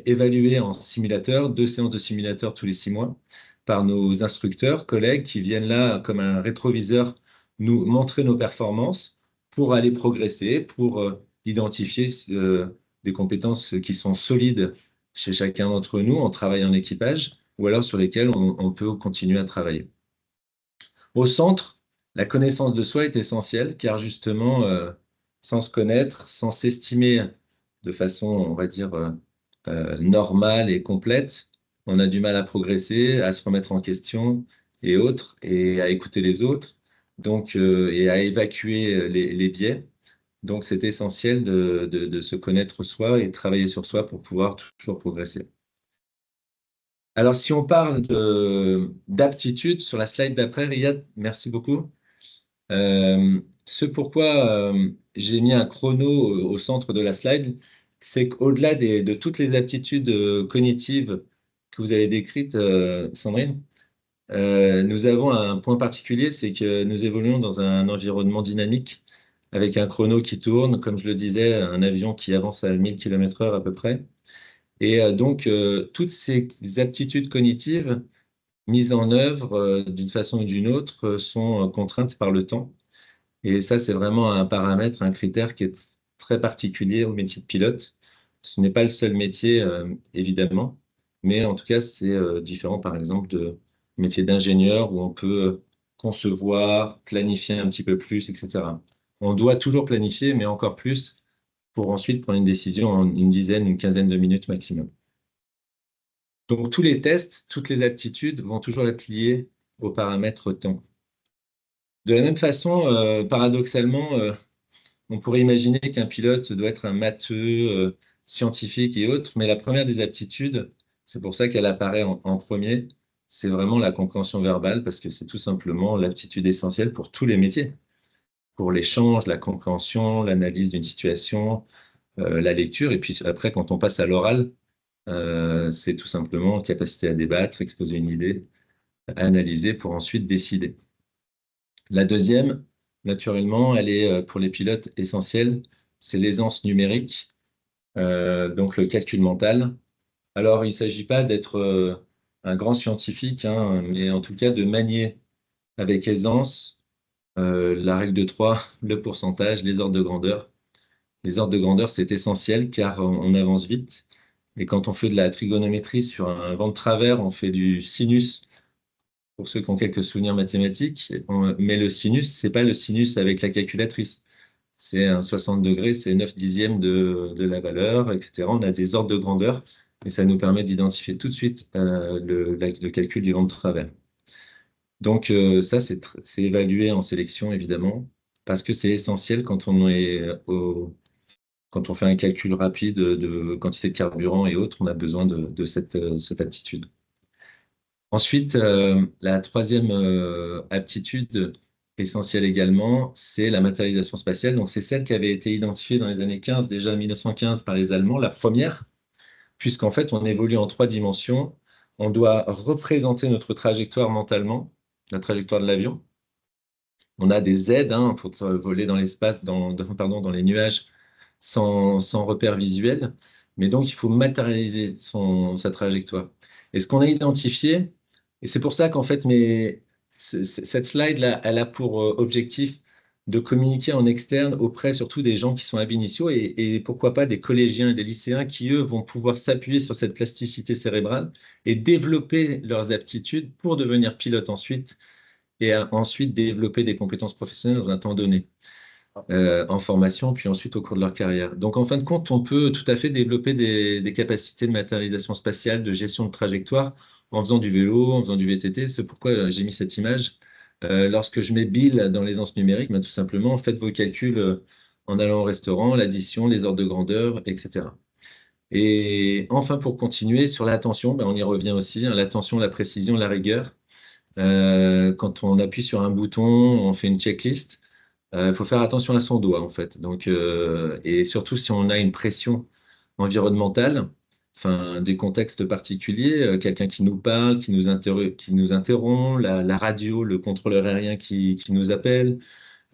évalué en simulateur, 2 séances de simulateur tous les 6 mois, par nos instructeurs, collègues, qui viennent là comme un rétroviseur nous montrer nos performances pour aller progresser, pour identifier des compétences qui sont solides chez chacun d'entre nous en travaillant en équipage, ou alors sur lesquelles on peut continuer à travailler. Au centre, la connaissance de soi est essentielle car justement, sans se connaître, sans s'estimer de façon, on va dire, normale et complète, on a du mal à progresser, à se remettre en question et autres, et à écouter les autres, donc, et à évacuer les biais. Donc, c'est essentiel de se connaître soi et de travailler sur soi pour pouvoir toujours progresser. Alors, si on parle d'aptitude, sur la slide d'après, Riyad, merci beaucoup. Ce pourquoi j'ai mis un chrono au centre de la slide, c'est qu'au-delà de toutes les aptitudes cognitives que vous avez décrites, Sandrine, nous avons un point particulier, c'est que nous évoluons dans un environnement dynamique avec un chrono qui tourne, comme je le disais, un avion qui avance à 1000 km/h à peu près. Et donc, toutes ces aptitudes cognitives mises en œuvre d'une façon ou d'une autre sont contraintes par le temps. Et ça, c'est vraiment un paramètre, un critère qui est très particulier au métier de pilote. Ce n'est pas le seul métier, évidemment, mais en tout cas, c'est différent, par exemple, de métier d'ingénieur où on peut concevoir, planifier un petit peu plus, etc. On doit toujours planifier, mais encore plus pour ensuite prendre une décision en une dizaine, une quinzaine de minutes maximum. Donc, tous les tests, toutes les aptitudes vont toujours être liés au paramètre temps. De la même façon, paradoxalement, on pourrait imaginer qu'un pilote doit être un matheux, scientifique et autres, mais la première des aptitudes, c'est pour ça qu'elle apparaît en premier, c'est vraiment la compréhension verbale, parce que c'est tout simplement l'aptitude essentielle pour tous les métiers, pour l'échange, la compréhension, l'analyse d'une situation, la lecture, et puis après, quand on passe à l'oral, c'est tout simplement capacité à débattre, exposer une idée, analyser pour ensuite décider. La deuxième, naturellement, elle est pour les pilotes essentielle, c'est l'aisance numérique, donc le calcul mental. Alors, il ne s'agit pas d'être un grand scientifique, hein, mais en tout cas de manier avec aisance la règle de 3, le pourcentage, les ordres de grandeur. Les ordres de grandeur, c'est essentiel car on avance vite. Et quand on fait de la trigonométrie sur un vent de travers, on fait du sinus pour ceux qui ont quelques souvenirs mathématiques. Mais le sinus, c'est pas le sinus avec la calculatrice. C'est un 60 degrés, c'est 9 dixièmes de la valeur, etc. On a des ordres de grandeur et ça nous permet d'identifier tout de suite le calcul du vent de travers. Donc ça, c'est évalué en sélection, évidemment, parce que c'est essentiel quand on fait un calcul rapide de quantité de carburant et autres, on a besoin de cette aptitude. Ensuite, la troisième aptitude essentielle également, c'est la matérialisation spatiale. Donc, c'est celle qui avait été identifiée dans les années 15, déjà 1915 par les Allemands, la première, puisqu'en fait, on évolue en 3 dimensions. On doit représenter notre trajectoire mentalement, la trajectoire de l'avion. On a des aides pour voler dans l'espace, dans les nuages, sans repère visuel. Mais donc, il faut matérialiser sa trajectoire. Et ce qu'on a identifié, et c'est pour ça qu'en fait, cette slide-là, elle a pour objectif de communiquer en externe auprès surtout des gens qui sont ab initio et pourquoi pas des collégiens et des lycéens qui, eux, vont pouvoir s'appuyer sur cette plasticité cérébrale et développer leurs aptitudes pour devenir pilote ensuite et ensuite développer des compétences professionnelles dans un temps donné. En formation, puis ensuite au cours de leur carrière. Donc, en fin de compte, on peut tout à fait développer des capacités de matérialisation spatiale, de gestion de trajectoire, en faisant du vélo, en faisant du VTT. C'est pourquoi j'ai mis cette image. Lorsque je mets Bill dans l'aisance numérique, tout simplement, faites vos calculs en allant au restaurant, l'addition, les ordres de grandeur, etc. Et enfin, pour continuer, sur l'attention, on y revient aussi, l'attention, la précision, la rigueur. Quand on appuie sur un bouton, on fait une checklist. Il faut faire attention à son doigt, en fait. Donc, et surtout, si on a une pression environnementales, enfin, des contextes particuliers, quelqu'un qui nous parle, qui nous interrompt, la radio, le contrôleur aérien qui nous appelle,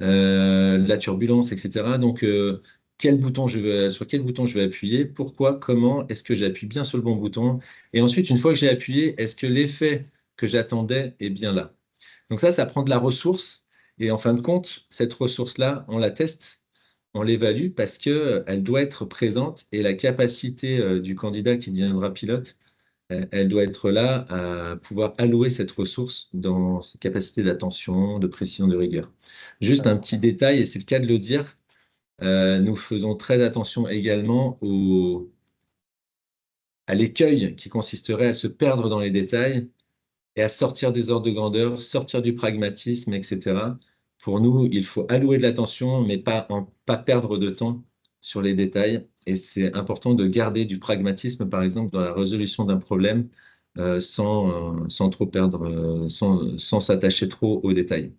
la turbulence, etc. Donc, sur quel bouton je vais appuyer, pourquoi, comment, est-ce que j'appuie bien sur le bon bouton? Et ensuite, une fois que j'ai appuyé, est-ce que l'effet que j'attendais est bien là? Donc ça prend de la ressource. Et en fin de compte, cette ressource-là, on la teste, on l'évalue parce qu'elle doit être présente et la capacité du candidat qui deviendra pilote, elle doit être là à pouvoir allouer cette ressource dans ses capacités d'attention, de précision, de rigueur. Juste un petit détail, et c'est le cas de le dire, nous faisons très attention également à l'écueil qui consisterait à se perdre dans les détails et à sortir des ordres de grandeur, sortir du pragmatisme, etc. Pour nous, il faut allouer de l'attention, mais pas perdre de temps sur les détails. Et c'est important de garder du pragmatisme, par exemple, dans la résolution d'un problème, sans trop perdre, sans s'attacher trop aux détails.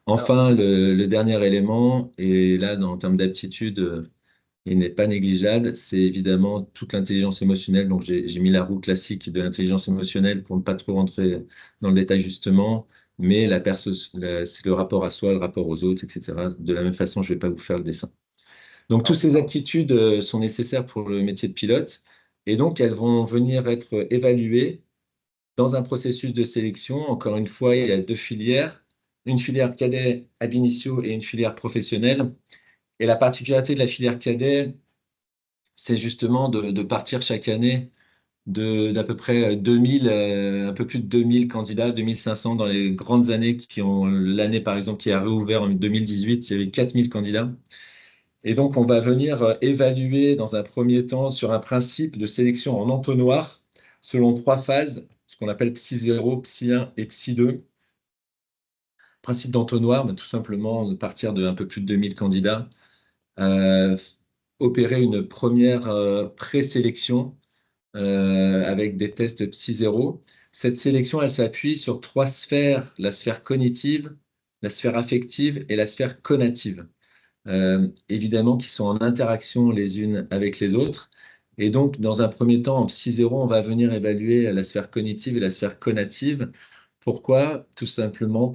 Alors, Enfin, le dernier élément, et là, en termes d'aptitude, il n'est pas négligeable, c'est évidemment toute l'intelligence émotionnelle. Donc, j'ai mis la roue classique de l'intelligence émotionnelle pour ne pas trop rentrer dans le détail justement, mais c'est le rapport à soi, le rapport aux autres, etc. De la même façon, je ne vais pas vous faire le dessin. Donc, toutes alors, ces aptitudes sont nécessaires pour le métier de pilote, et donc elles vont venir être évaluées dans un processus de sélection. Encore une fois, il y a deux filières, une filière cadet ab initio et une filière professionnelle. Et la particularité de la filière cadet, c'est justement de partir chaque année d'à peu près 2000, un peu plus de 2000 candidats, 2500 dans les grandes années qui ont l'année par exemple qui a réouvert en 2018, il y avait 4000 candidats. Et donc on va venir évaluer dans un premier temps sur un principe de sélection en entonnoir selon trois phases, ce qu'on appelle Psy 0, Psy 1 et Psy 2. Principe d'entonnoir, tout simplement de partir de un peu plus de 2000 candidats, euh, opérer une première présélection avec des tests Psy 0. Cette sélection, elle s'appuie sur trois sphères, la sphère cognitive, la sphère affective et la sphère conative, évidemment qui sont en interaction les unes avec les autres. Et donc, dans un premier temps, en Psy 0, on va venir évaluer la sphère cognitive et la sphère conative. Pourquoi? Tout simplement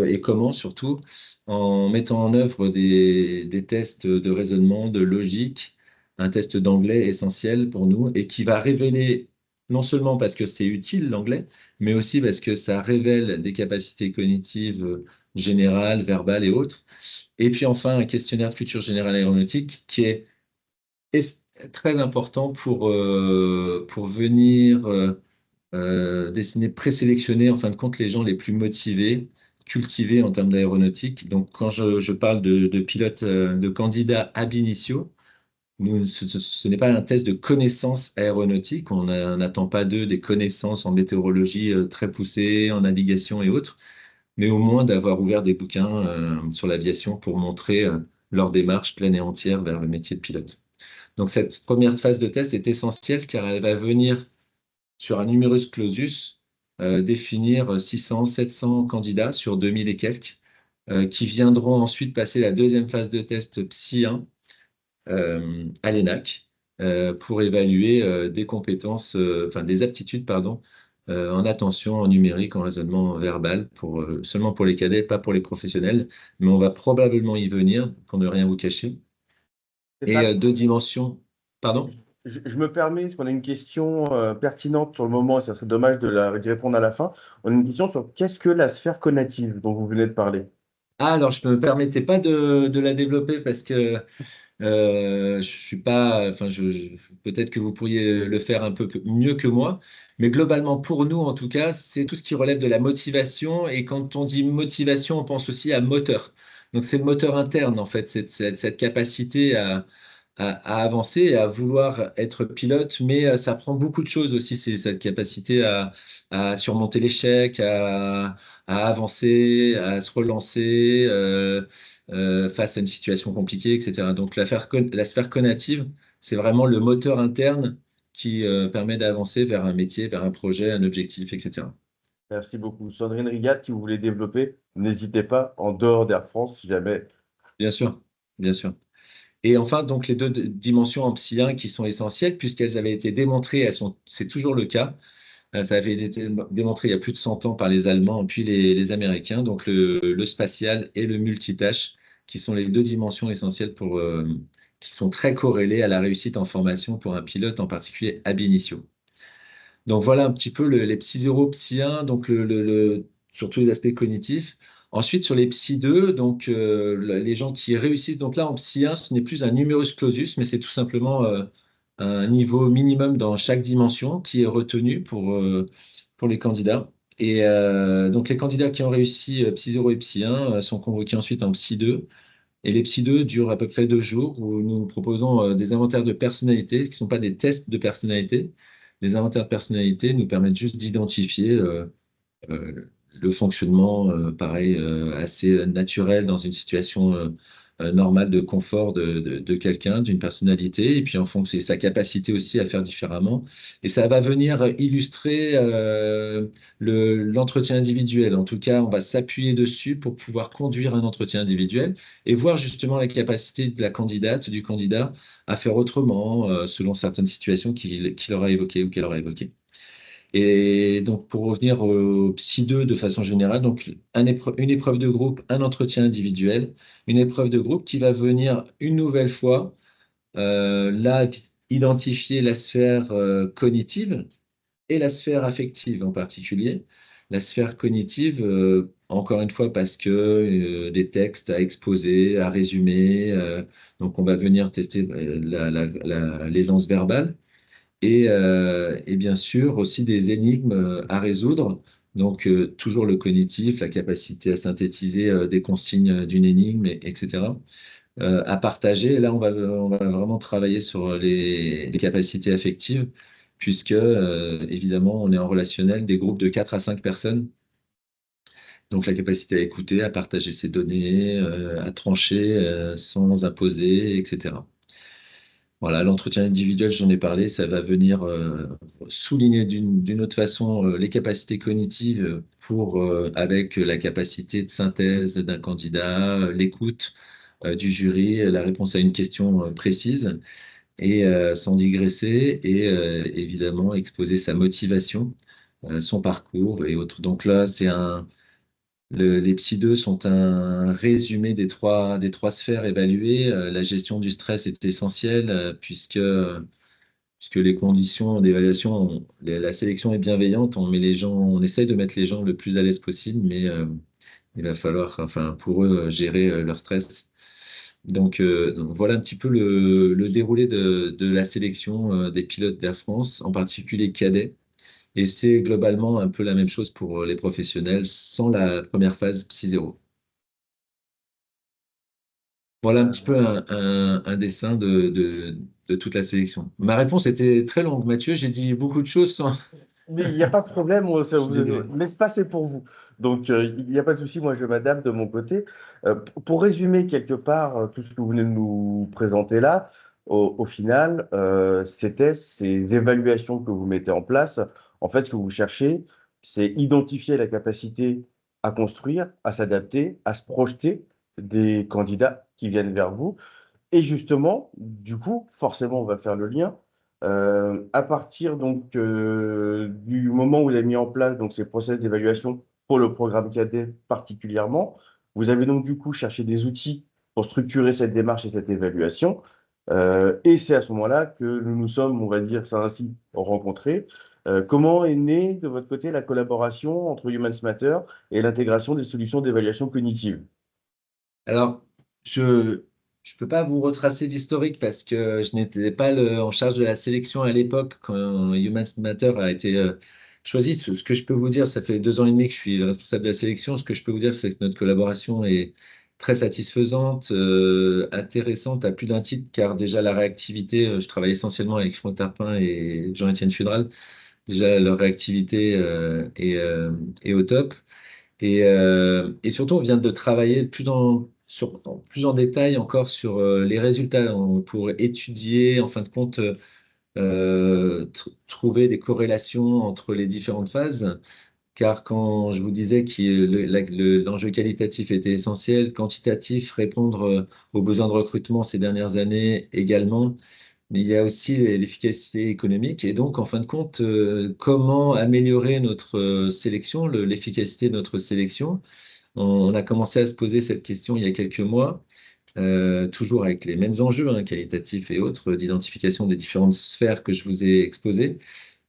et comment surtout, en mettant en œuvre des tests de raisonnement, de logique, un test d'anglais essentiel pour nous et qui va révéler, non seulement parce que c'est utile l'anglais, mais aussi parce que ça révèle des capacités cognitives générales, verbales et autres. Et puis enfin, un questionnaire de culture générale aéronautique qui est très important pour venir dessiner, présélectionner en fin de compte les gens les plus motivés, cultivés en termes d'aéronautique. Donc quand je parle de pilotes, de candidats ab initio, ce n'est pas un test de connaissances aéronautiques. On n'attend pas d'eux des connaissances en météorologie très poussées, en navigation et autres, mais au moins d'avoir ouvert des bouquins sur l'aviation pour montrer leur démarche pleine et entière vers le métier de pilote. Donc cette première phase de test est essentielle car elle va venir sur un numerus clausus définir 600, 700 candidats sur 2000 et quelques qui viendront ensuite passer la deuxième phase de test Psy 1 à l'ENAC pour évaluer des compétences, enfin des aptitudes, pardon, en attention, en numérique, en raisonnement verbal, seulement pour les cadets, pas pour les professionnels, mais on va probablement y venir, pour ne rien vous cacher. Et Stéphane, deux dimensions, pardon? je me permets, parce qu'on a une question pertinente sur le moment, et ça serait dommage d'y répondre à la fin. On a une question sur qu'est-ce que la sphère conative dont vous venez de parler? Ah, alors je ne me permettais pas de la développer parce que je suis pas, enfin, peut-être que vous pourriez le faire un peu mieux que moi, mais globalement, pour nous, en tout cas, c'est tout ce qui relève de la motivation. Et quand on dit motivation, on pense aussi à moteur. Donc, c'est le moteur interne, en fait, cette capacité à avancer et à vouloir être pilote, mais ça prend beaucoup de choses aussi, c'est cette capacité à surmonter l'échec, à avancer, à se relancer face à une situation compliquée, etc. Donc la sphère conative, c'est vraiment le moteur interne qui permet d'avancer vers un métier, vers un projet, un objectif, etc. Merci beaucoup. Sandrine Rigat, si vous voulez développer, n'hésitez pas, en dehors d'Air France, si jamais. Bien sûr, bien sûr. Et enfin, donc les deux dimensions en Psy 1 qui sont essentielles, puisqu'elles avaient été démontrées, c'est toujours le cas. Ça avait été démontré il y a plus de 100 ans par les Allemands, puis les Américains, donc le spatial et le multitâche, qui sont les deux dimensions essentielles qui sont très corrélées à la réussite en formation pour un pilote, en particulier ab initio. Donc voilà un petit peu les Psy 0, Psy 1, donc sur tous les aspects cognitifs. Ensuite, sur les Psy 2, donc les gens qui réussissent, donc là en Psy 1, ce n'est plus un numerus clausus, mais c'est tout simplement un niveau minimum dans chaque dimension qui est retenu pour les candidats. Et donc les candidats qui ont réussi Psy 0 et Psy 1 sont convoqués ensuite en Psy 2. Et les Psy 2 durent à peu près 2 jours où nous proposons des inventaires de personnalité, qui ne sont pas des tests de personnalité. Les inventaires de personnalité nous permettent juste d'identifier le fonctionnement, pareil, assez naturel dans une situation normale de confort de quelqu'un, d'une personnalité, et puis en fonction de sa capacité aussi à faire différemment. Et ça va venir illustrer l'entretien individuel. En tout cas, on va s'appuyer dessus pour pouvoir conduire un entretien individuel et voir justement la capacité de la candidate, du candidat, à faire autrement selon certaines situations qu'il aura évoquées ou qu'elle aura évoquées. Et donc, pour revenir au Psy 2 de façon générale, donc une épreuve de groupe, un entretien individuel, une épreuve de groupe qui va venir une nouvelle fois, là, identifier la sphère cognitive et la sphère affective en particulier. La sphère cognitive, encore une fois, parce que des textes à exposer, à résumer, donc on va venir tester l'aisance verbale et bien sûr aussi des énigmes à résoudre. Donc, toujours le cognitif, la capacité à synthétiser des consignes d'une énigme, etc. À partager. Et là, on va vraiment travailler sur les capacités affectives, puisque, évidemment, on est en relationnel des groupes de 4 à 5 personnes. Donc, la capacité à écouter, à partager ses données, à trancher sans imposer, etc. Voilà, l'entretien individuel, j'en ai parlé, ça va venir souligner d'une autre façon les capacités cognitives avec la capacité de synthèse d'un candidat, l'écoute du jury, la réponse à une question précise, et sans digresser, et évidemment exposer sa motivation, son parcours et autres. Donc là, les Psy 2 sont un résumé des trois sphères évaluées. La gestion du stress est essentielle puisque les conditions d'évaluation, la sélection est bienveillante. On essaye de mettre les gens le plus à l'aise possible, mais il va falloir, enfin, pour eux, gérer leur stress. Donc voilà un petit peu le déroulé de la sélection des pilotes d'Air France, en particulier cadets. Et c'est globalement un peu la même chose pour les professionnels sans la première phase Psy 0. Voilà un petit peu un dessin de toute la sélection. Ma réponse était très longue, Mathieu. J'ai dit beaucoup de choses sans. Mais il n'y a pas de problème, Je suis désolé. l'espace est pour vous. Donc, il n'y a pas de souci, moi je m'adapte de mon côté. Pour résumer quelque part tout ce que vous venez de nous présenter là, au final, ces tests, ces évaluations que vous mettez en place, en fait, ce que vous cherchez, c'est identifier la capacité à construire, à s'adapter, à se projeter des candidats qui viennent vers vous. Et justement, du coup, forcément, on va faire le lien. À partir donc du moment où vous avez mis en place donc ces process d'évaluation pour le programme cadet particulièrement, vous avez donc du coup cherché des outils pour structurer cette démarche et cette évaluation. Et c'est à ce moment-là que nous nous sommes, on va dire ça ainsi, rencontrés. Comment est née de votre côté la collaboration entre Humans Matter et l'intégration des solutions d'évaluation cognitive? Alors, je ne peux pas vous retracer l'historique parce que je n'étais pas en charge de la sélection à l'époque quand Humans Matter a été choisi. Ce que je peux vous dire, ça fait 2 ans et demi que je suis le responsable de la sélection. Ce que je peux vous dire, c'est que notre collaboration est très satisfaisante, intéressante à plus d'un titre, car déjà la réactivité, je travaille essentiellement avec Franck Tarpin et Jean-Étienne Fudral. Déjà, leur réactivité est au top. Et surtout, on vient de travailler plus en détail encore sur les résultats pour étudier, en fin de compte, trouver des corrélations entre les différentes phases. car quand je vous disais que l'enjeu qualitatif était essentiel, quantitatif, répondre aux besoins de recrutement ces dernières années également, mais il y a aussi l'efficacité économique. Et donc, en fin de compte, comment améliorer notre sélection, l'efficacité de notre sélection? On a commencé à se poser cette question il y a quelques mois, toujours avec les mêmes enjeux, hein, qualitatifs et autres, d'identification des différentes sphères que je vous ai exposées.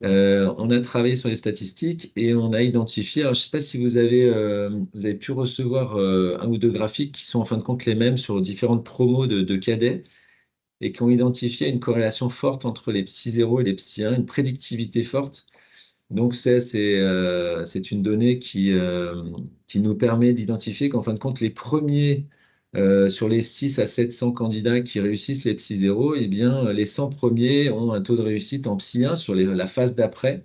On a travaillé sur les statistiques et on a identifié, alors je ne sais pas si vous avez pu recevoir un ou deux graphiques qui sont en fin de compte les mêmes sur différentes promos de cadets et qui ont identifié une corrélation forte entre les Psy 0 et les Psy 1, une prédictivité forte. Donc, c'est une donnée qui nous permet d'identifier qu'en fin de compte, les premiers sur les 6 à 700 candidats qui réussissent les Psy 0, eh bien, les 100 premiers ont un taux de réussite en Psy 1 sur la phase d'après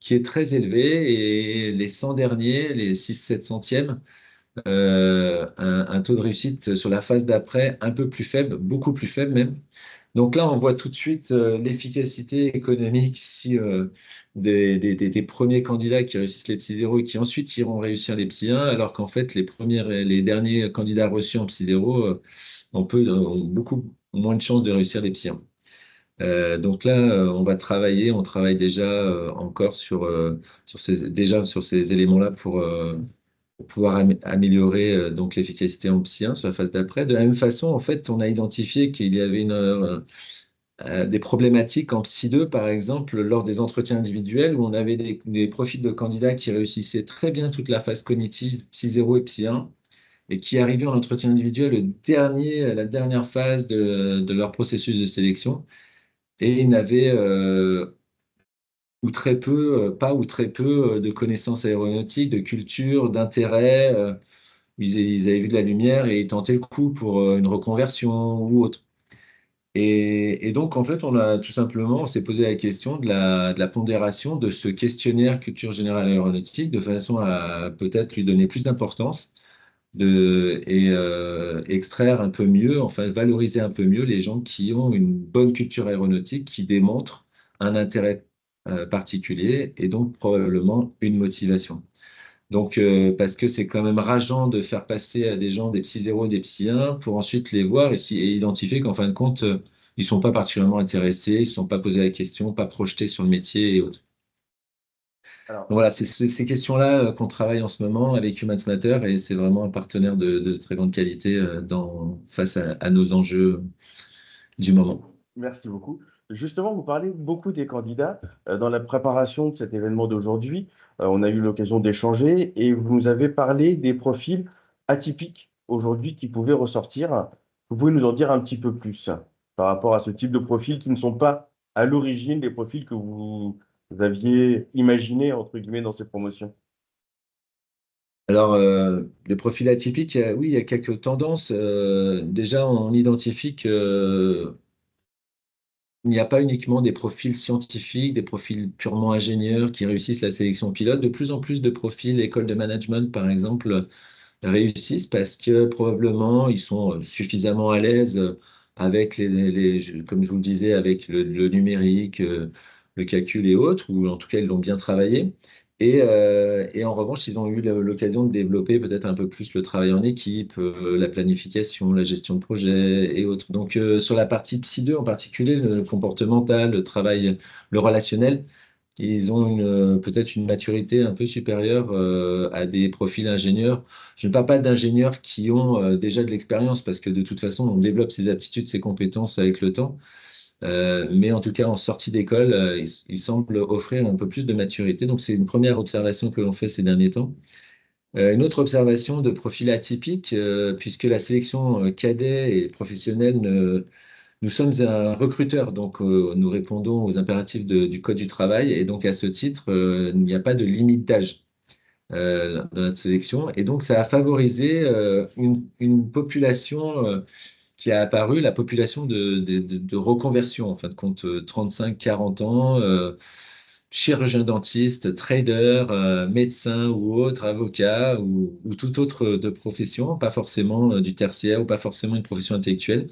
qui est très élevé et les 100 derniers, les 6-7 centièmes, un taux de réussite sur la phase d'après un peu plus faible, beaucoup plus faible même. Donc là, on voit tout de suite l'efficacité économique si, des premiers candidats qui réussissent les Psy 0 et qui ensuite iront réussir les Psy 1, alors qu'en fait, les derniers candidats reçus en Psy 0 ont beaucoup moins de chances de réussir les Psy 1. Donc là, on travaille déjà encore déjà sur ces éléments-là pour pouvoir améliorer donc l'efficacité en Psy 1 sur la phase d'après. De la même façon, en fait, on a identifié qu'il y avait des problématiques en Psy 2, par exemple, lors des entretiens individuels où on avait des profils de candidats qui réussissaient très bien toute la phase cognitive, Psy 0 et Psy 1, et qui arrivaient en entretien individuel la dernière phase de leur processus de sélection, et ils n'avaient ou très peu, pas ou très peu de connaissances aéronautiques, de culture, d'intérêt. Ils avaient vu de la lumière et ils tentaient le coup pour une reconversion ou autre. Et donc, en fait, on s'est posé la question de la pondération de ce questionnaire culture générale aéronautique de façon à peut-être lui donner plus d'importance et extraire un peu mieux, enfin valoriser un peu mieux les gens qui ont une bonne culture aéronautique, qui démontrent un intérêt particulier et donc probablement une motivation. Donc, parce que c'est quand même rageant de faire passer à des gens des Psy 0 et des Psy 1 pour ensuite les voir et identifier qu'en fin de compte, ils ne sont pas particulièrement intéressés, ils ne se sont pas posé la question, pas projetés sur le métier et autres. Alors, Donc voilà, c'est ces questions-là qu'on travaille en ce moment avec Humans Matter et c'est vraiment un partenaire de très grande qualité face à nos enjeux du moment. merci beaucoup. Justement, vous parlez beaucoup des candidats. Dans la préparation de cet événement d'aujourd'hui, on a eu l'occasion d'échanger et vous nous avez parlé des profils atypiques aujourd'hui qui pouvaient ressortir. Vous pouvez nous en dire un petit peu plus par rapport à ce type de profils qui ne sont pas à l'origine des profils que vous aviez imaginés, entre guillemets, dans cette promotion. Alors, les profils atypiques, oui, il y a quelques tendances. Déjà, on identifie que il n'y a pas uniquement des profils scientifiques, des profils purement ingénieurs qui réussissent la sélection pilote. De plus en plus de profils école de management, par exemple, réussissent parce que probablement ils sont suffisamment à l'aise avec comme je vous le disais, avec le numérique, le calcul et autres, ou en tout cas ils l'ont bien travaillé. Et en revanche, ils ont eu l'occasion de développer peut-être un peu plus le travail en équipe, la planification, la gestion de projet et autres. Donc sur la partie Psy 2 en particulier, le comportemental, le travail, le relationnel, ils ont peut-être une maturité un peu supérieure à des profils ingénieurs. Je ne parle pas d'ingénieurs qui ont déjà de l'expérience, parce que de toute façon, on développe ses aptitudes, ses compétences avec le temps. Mais en tout cas, en sortie d'école, ils semblent offrir un peu plus de maturité. Donc, c'est une première observation que l'on fait ces derniers temps. Une autre observation de profil atypique, puisque la sélection cadet et professionnelle nous sommes un recruteur, donc nous répondons aux impératifs du Code du travail, et donc à ce titre, il n'y a pas de limite d'âge dans notre sélection, et donc ça a favorisé une population qui a apparu, la population de reconversion, en fin de compte, 35-40 ans, chirurgien dentiste, trader, médecin ou autre, avocat ou toute autre de profession, pas forcément du tertiaire ou pas forcément une profession intellectuelle,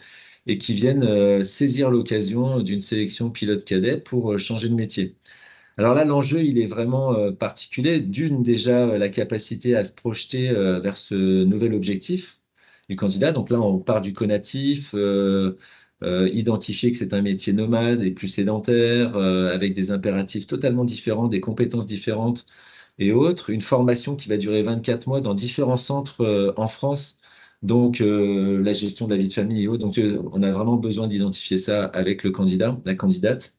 et qui viennent saisir l'occasion d'une sélection pilote cadet pour changer de métier. Alors là, l'enjeu, il est vraiment particulier. D'une, déjà, la capacité à se projeter vers ce nouvel objectif du candidat. Donc là, on part du connatif, identifier que c'est un métier nomade et plus sédentaire, avec des impératifs totalement différents, des compétences différentes et autres. Une formation qui va durer 24 mois dans différents centres en France. Donc, la gestion de la vie de famille et autres. Donc, on a vraiment besoin d'identifier ça avec le candidat, la candidate.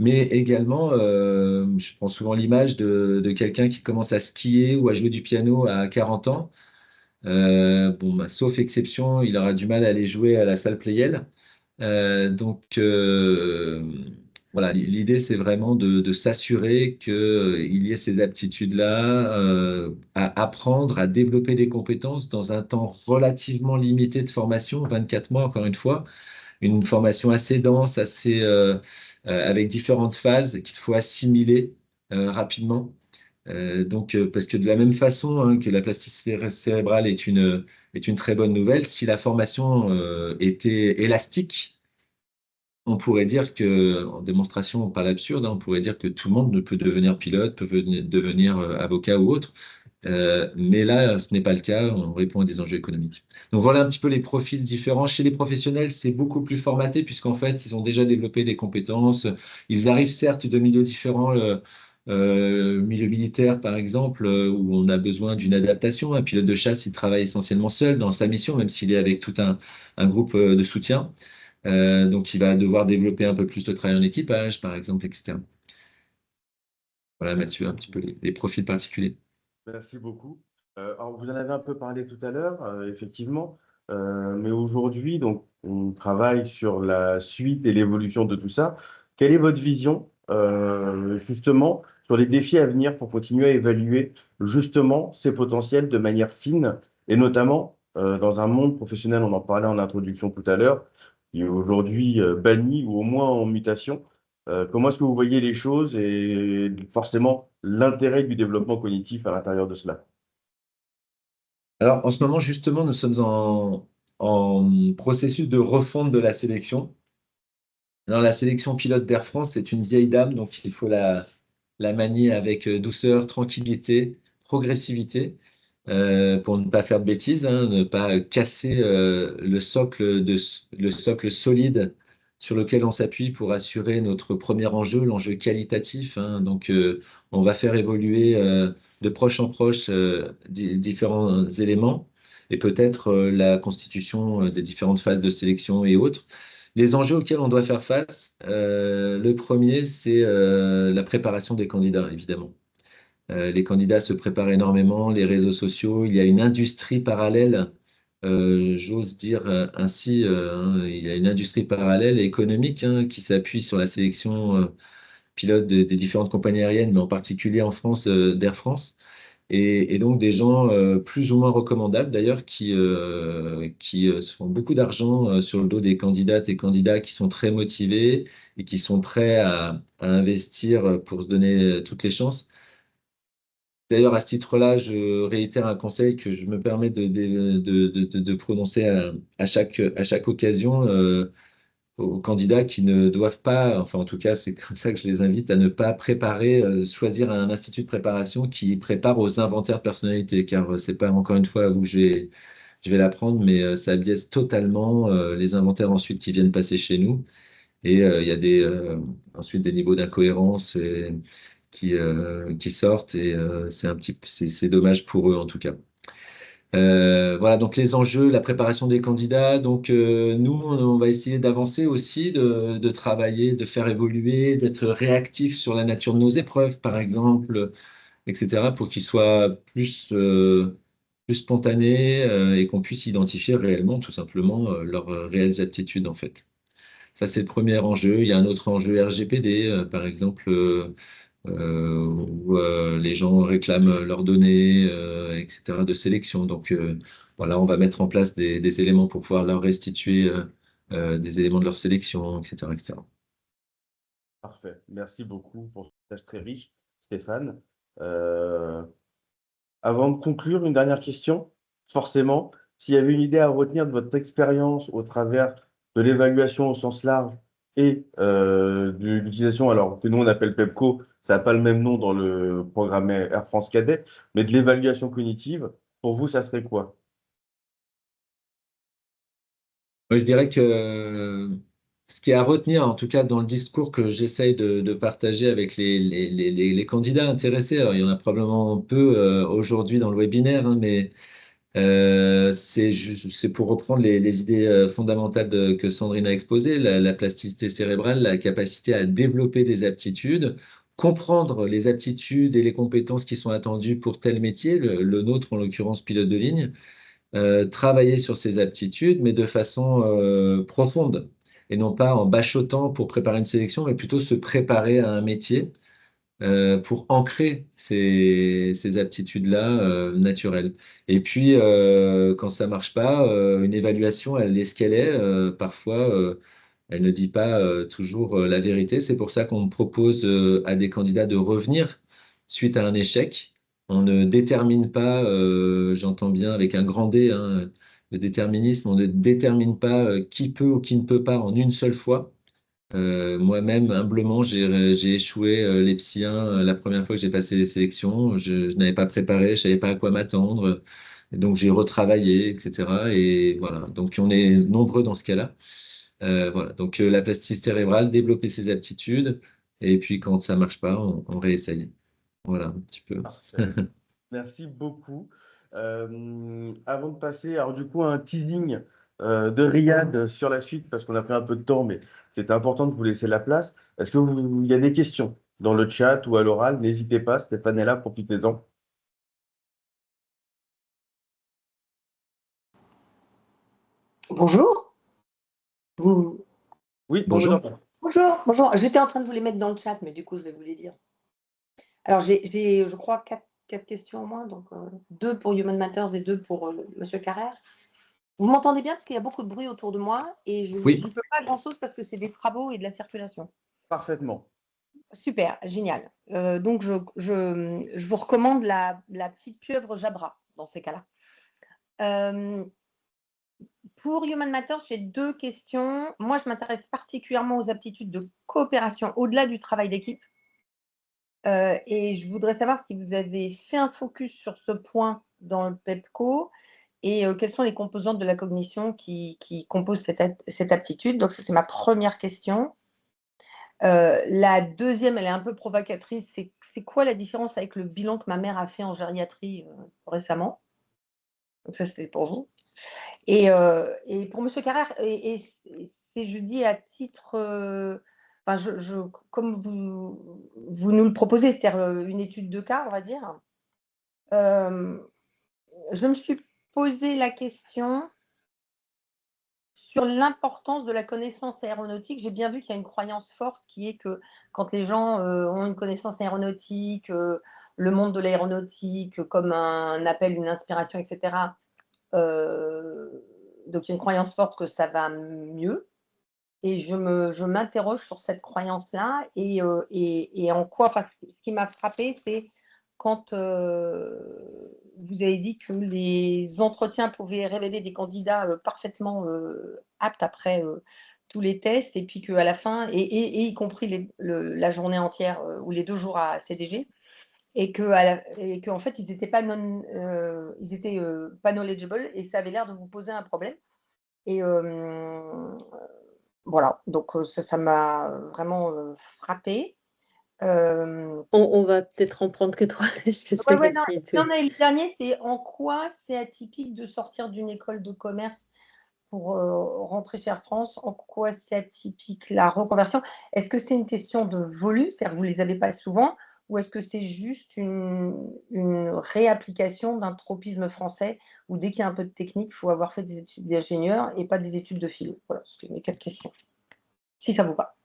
Mais également, je prends souvent l'image de quelqu'un qui commence à skier ou à jouer du piano à 40 ans. Bon, bah, sauf exception, il aura du mal à aller jouer à la salle Playel. Donc, voilà, l'idée, c'est vraiment de s'assurer qu'il y ait ces aptitudes-là, à apprendre, à développer des compétences dans un temps relativement limité de formation, 24 mois, encore une fois, une formation assez dense, avec différentes phases qu'il faut assimiler rapidement. Parce que de la même façon hein, que la plasticité cérébrale est une très bonne nouvelle, si la formation était élastique, on pourrait dire que, en démonstration pas l'absurde, hein, on pourrait dire que tout le monde peut devenir pilote, devenir avocat ou autre. Mais là, ce n'est pas le cas, on répond à des enjeux économiques. Donc voilà un petit peu les profils différents. Chez les professionnels, c'est beaucoup plus formaté puisqu'en fait, ils ont déjà développé des compétences. Ils arrivent certes de milieux différents, milieu militaire par exemple, où on a besoin d'une adaptation. Un pilote de chasse, il travaille essentiellement seul dans sa mission, même s'il est avec tout un groupe de soutien. Donc il va devoir développer un peu plus de travail en équipage, par exemple, etc. Voilà, Mathieu, un petit peu les profils particuliers. Merci beaucoup. Alors, vous en avez un peu parlé tout à l'heure, effectivement, mais aujourd'hui, donc, on travaille sur la suite et l'évolution de tout ça. Quelle est votre vision, justement, sur les défis à venir pour continuer à évaluer justement ces potentiels de manière fine et notamment dans un monde professionnel, on en parlait en introduction tout à l'heure, qui est aujourd'hui banni ou au moins en mutation. Comment est-ce que vous voyez les choses et forcément l'intérêt du développement cognitif à l'intérieur de cela? Alors, en ce moment, justement, nous sommes en processus de refonte de la sélection. Alors, la sélection pilote d'Air France, c'est une vieille dame, donc il faut la manier avec douceur, tranquillité, progressivité, pour ne pas faire de bêtises, hein, ne pas casser le socle solide sur lequel on s'appuie pour assurer notre premier enjeu, l'enjeu qualitatif, hein. Donc, on va faire évoluer de proche en proche différents éléments et peut-être la constitution des différentes phases de sélection et autres. Les enjeux auxquels on doit faire face, le premier, c'est la préparation des candidats, évidemment. Les candidats se préparent énormément, les réseaux sociaux, il y a une industrie parallèle, j'ose dire ainsi, hein, il y a une industrie parallèle économique hein, qui s'appuie sur la sélection pilote des différentes compagnies aériennes, mais en particulier en France, d'Air France. Et donc des gens plus ou moins recommandables d'ailleurs qui se font beaucoup d'argent sur le dos des candidates et candidats qui sont très motivés et qui sont prêts à investir pour se donner toutes les chances. D'ailleurs, à ce titre-là, je réitère un conseil que je me permets de prononcer à chaque occasion aux candidats qui ne doivent pas, enfin en tout cas, c'est comme ça que je les invite à ne pas préparer, choisir un institut de préparation qui prépare aux inventaires de personnalité, car c'est pas encore une fois à vous que je vais l'apprendre, mais ça biaise totalement les inventaires ensuite qui viennent passer chez nous. Et il y a ensuite des niveaux d'incohérence qui sortent et c'est dommage pour eux en tout cas. Voilà, donc les enjeux, la préparation des candidats. Donc nous, on va essayer d'avancer aussi, de travailler, de faire évoluer, d'être réactif sur la nature de nos épreuves, par exemple, etc., pour qu'ils soient plus spontanés et qu'on puisse identifier réellement, tout simplement, leurs réelles aptitudes, en fait. Ça, c'est le premier enjeu. Il y a un autre enjeu RGPD, par exemple, où les gens réclament leurs données, etc., de sélection. Donc, voilà, on va mettre en place des éléments pour pouvoir leur restituer des éléments de leur sélection, etc., etc. Parfait. Merci beaucoup pour ce partage très riche, Stéphane. Euh, Avant de conclure, une dernière question. Forcément, s'il y avait une idée à retenir de votre expérience au travers de l'évaluation au sens large et de l'utilisation, alors que nous on appelle PEPCO, ça n'a pas le même nom dans le programme Air France Cadet, mais de l'évaluation cognitive, pour vous, ça serait quoi? Moi, je dirais que ce qui est à retenir, en tout cas dans le discours que j'essaye de partager avec les candidats intéressés, alors il y en a probablement peu aujourd'hui dans le webinaire, hein, mais c'est pour reprendre les idées fondamentales que Sandrine a exposées, la plasticité cérébrale, la capacité à développer des aptitudes, comprendre les aptitudes et les compétences qui sont attendues pour tel métier, le nôtre en l'occurrence pilote de ligne, travailler sur ces aptitudes, mais de façon profonde, et non pas en bachotant pour préparer une sélection, mais plutôt se préparer à un métier pour ancrer ces aptitudes-là naturelles. Et puis, quand ça marche pas, une évaluation, elle est ce qu'elle est. Parfois, elle ne dit pas toujours la vérité. C'est pour ça qu'on propose à des candidats de revenir suite à un échec. On ne détermine pas, j'entends bien avec un grand D, hein, le déterminisme, on ne détermine pas qui peut ou qui ne peut pas en une seule fois. Moi-même, humblement, j'ai échoué les psy 1 la première fois que j'ai passé les sélections. Je n'avais pas préparé, je ne savais pas à quoi m'attendre. Et donc, j'ai retravaillé, etc. Et voilà. Donc, on est nombreux dans ce cas-là. Voilà. Donc, la plasticité cérébrale, développer ses aptitudes. Et puis, quand ça ne marche pas, on réessaye. Voilà, un petit peu. Parfait. Merci beaucoup. Avant de passer, alors du coup, à un teasing de Riyad sur la suite, parce qu'on a pris un peu de temps, mais c'est important de vous laisser la place. Est-ce que il y a des questions dans le chat ou à l'oral? N'hésitez pas, Stéphane est là, profitez-en. Bonjour. Vous... Oui, on vous Bonjour. entend. Bonjour, bonjour. J'étais en train de vous les mettre dans le chat, mais du coup, je vais vous les dire. Alors, je crois, quatre questions au moins, donc 2 pour Human Matters et 2 pour Monsieur Carrère. Vous m'entendez bien parce qu'il y a beaucoup de bruit autour de moi et je Oui. ne peux pas grand-chose parce que c'est des travaux et de la circulation. Parfaitement. Super, génial. Donc, je vous recommande la petite pieuvre Jabra dans ces cas-là. Pour Human Matters, j'ai 2 questions. Moi, je m'intéresse particulièrement aux aptitudes de coopération au-delà du travail d'équipe. Et je voudrais savoir si vous avez fait un focus sur ce point dans le PEPCO et quelles sont les composantes de la cognition qui composent cette aptitude. Donc, ça, c'est ma première question. La deuxième, elle est un peu provocatrice. C'est quoi la différence avec le bilan que ma mère a fait en gériatrie récemment? Donc, ça, c'est pour vous. Et pour Monsieur Carrère, et je dis à titre, enfin, comme vous nous le proposez, c'est-à-dire une étude de cas, on va dire, je me suis posé la question sur l'importance de la connaissance aéronautique. J'ai bien vu qu'il y a une croyance forte qui est que quand les gens ont une connaissance aéronautique, le monde de l'aéronautique comme un appel, une inspiration, etc., donc il y a une croyance forte que ça va mieux. Et je m'interroge sur cette croyance-là et en quoi, enfin, ce qui m'a frappé, c'est quand vous avez dit que les entretiens pouvaient révéler des candidats parfaitement aptes après tous les tests, et puis qu'à la fin, et y compris la journée entière ou les 2 jours à CDG, et qu'en fait, ils n'étaient pas pas knowledgeable, et ça avait l'air de vous poser un problème. Et voilà, donc ça m'a vraiment frappée. On va peut-être en prendre que 3 parce que c'est Ouais, non, facile tout. et le dernier, c'est en quoi c'est atypique de sortir d'une école de commerce pour rentrer chez Air France? En quoi c'est atypique la reconversion? Est-ce que c'est une question de volume, c'est-à-dire que vous ne les avez pas souvent, ou est-ce que c'est juste une réapplication d'un tropisme français où dès qu'il y a un peu de technique, il faut avoir fait des études d'ingénieur et pas des études de philo? Voilà, c'était mes 4 questions. Si ça vous va.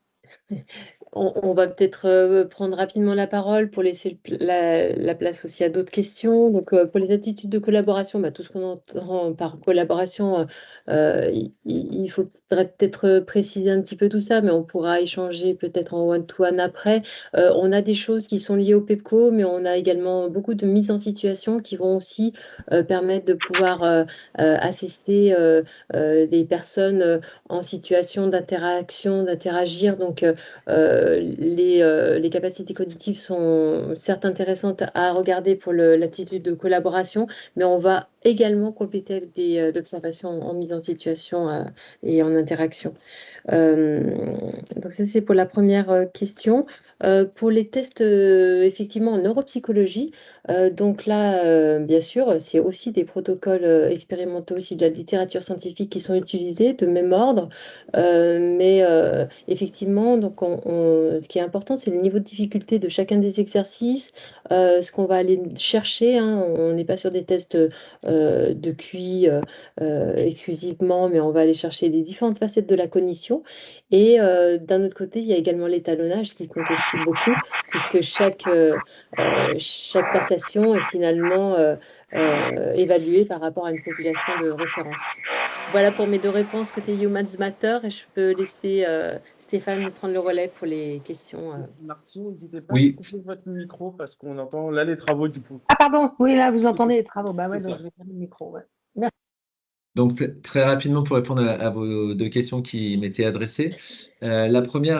On va peut-être prendre rapidement la parole pour laisser la place aussi à d'autres questions. Donc, pour les attitudes de collaboration, tout ce qu'on entend par collaboration, il faut faudrait peut-être préciser un petit peu tout ça, mais on pourra échanger peut-être en one-to-one après. On a des choses qui sont liées au PEPCO, mais on a également beaucoup de mises en situation qui vont aussi permettre de pouvoir assister les personnes en situation d'interaction, d'interagir. Donc, les capacités cognitives sont certes intéressantes à regarder pour l'attitude de collaboration, mais on va également compléter avec l'observation en mise en situation et en interaction. Donc ça, c'est pour la première question. Pour les tests, effectivement, en neuropsychologie, donc là, bien sûr, c'est aussi des protocoles expérimentaux, aussi de la littérature scientifique qui sont utilisés, de même ordre. Mais effectivement, donc ce qui est important, c'est le niveau de difficulté de chacun des exercices, ce qu'on va aller chercher, hein. On n'est pas sur des tests de QI exclusivement, mais on va aller chercher les différentes facettes de la cognition. Et d'un autre côté, il y a également l'étalonnage qui compte aussi beaucoup, puisque chaque passation est finalement évaluée par rapport à une population de référence. Voilà pour mes 2 réponses côté Humans Matter, et je peux laisser Stéphane prendre le relais pour les questions. Martine, n'hésitez pas à Oui, couper votre micro parce qu'on entend là les travaux du coup. Ah, pardon, oui, là, vous entendez les travaux. Bah ouais, C'est donc ça. je vais fermer le micro. Ouais. Merci. donc très rapidement pour répondre à vos 2 questions qui m'étaient adressées. La première,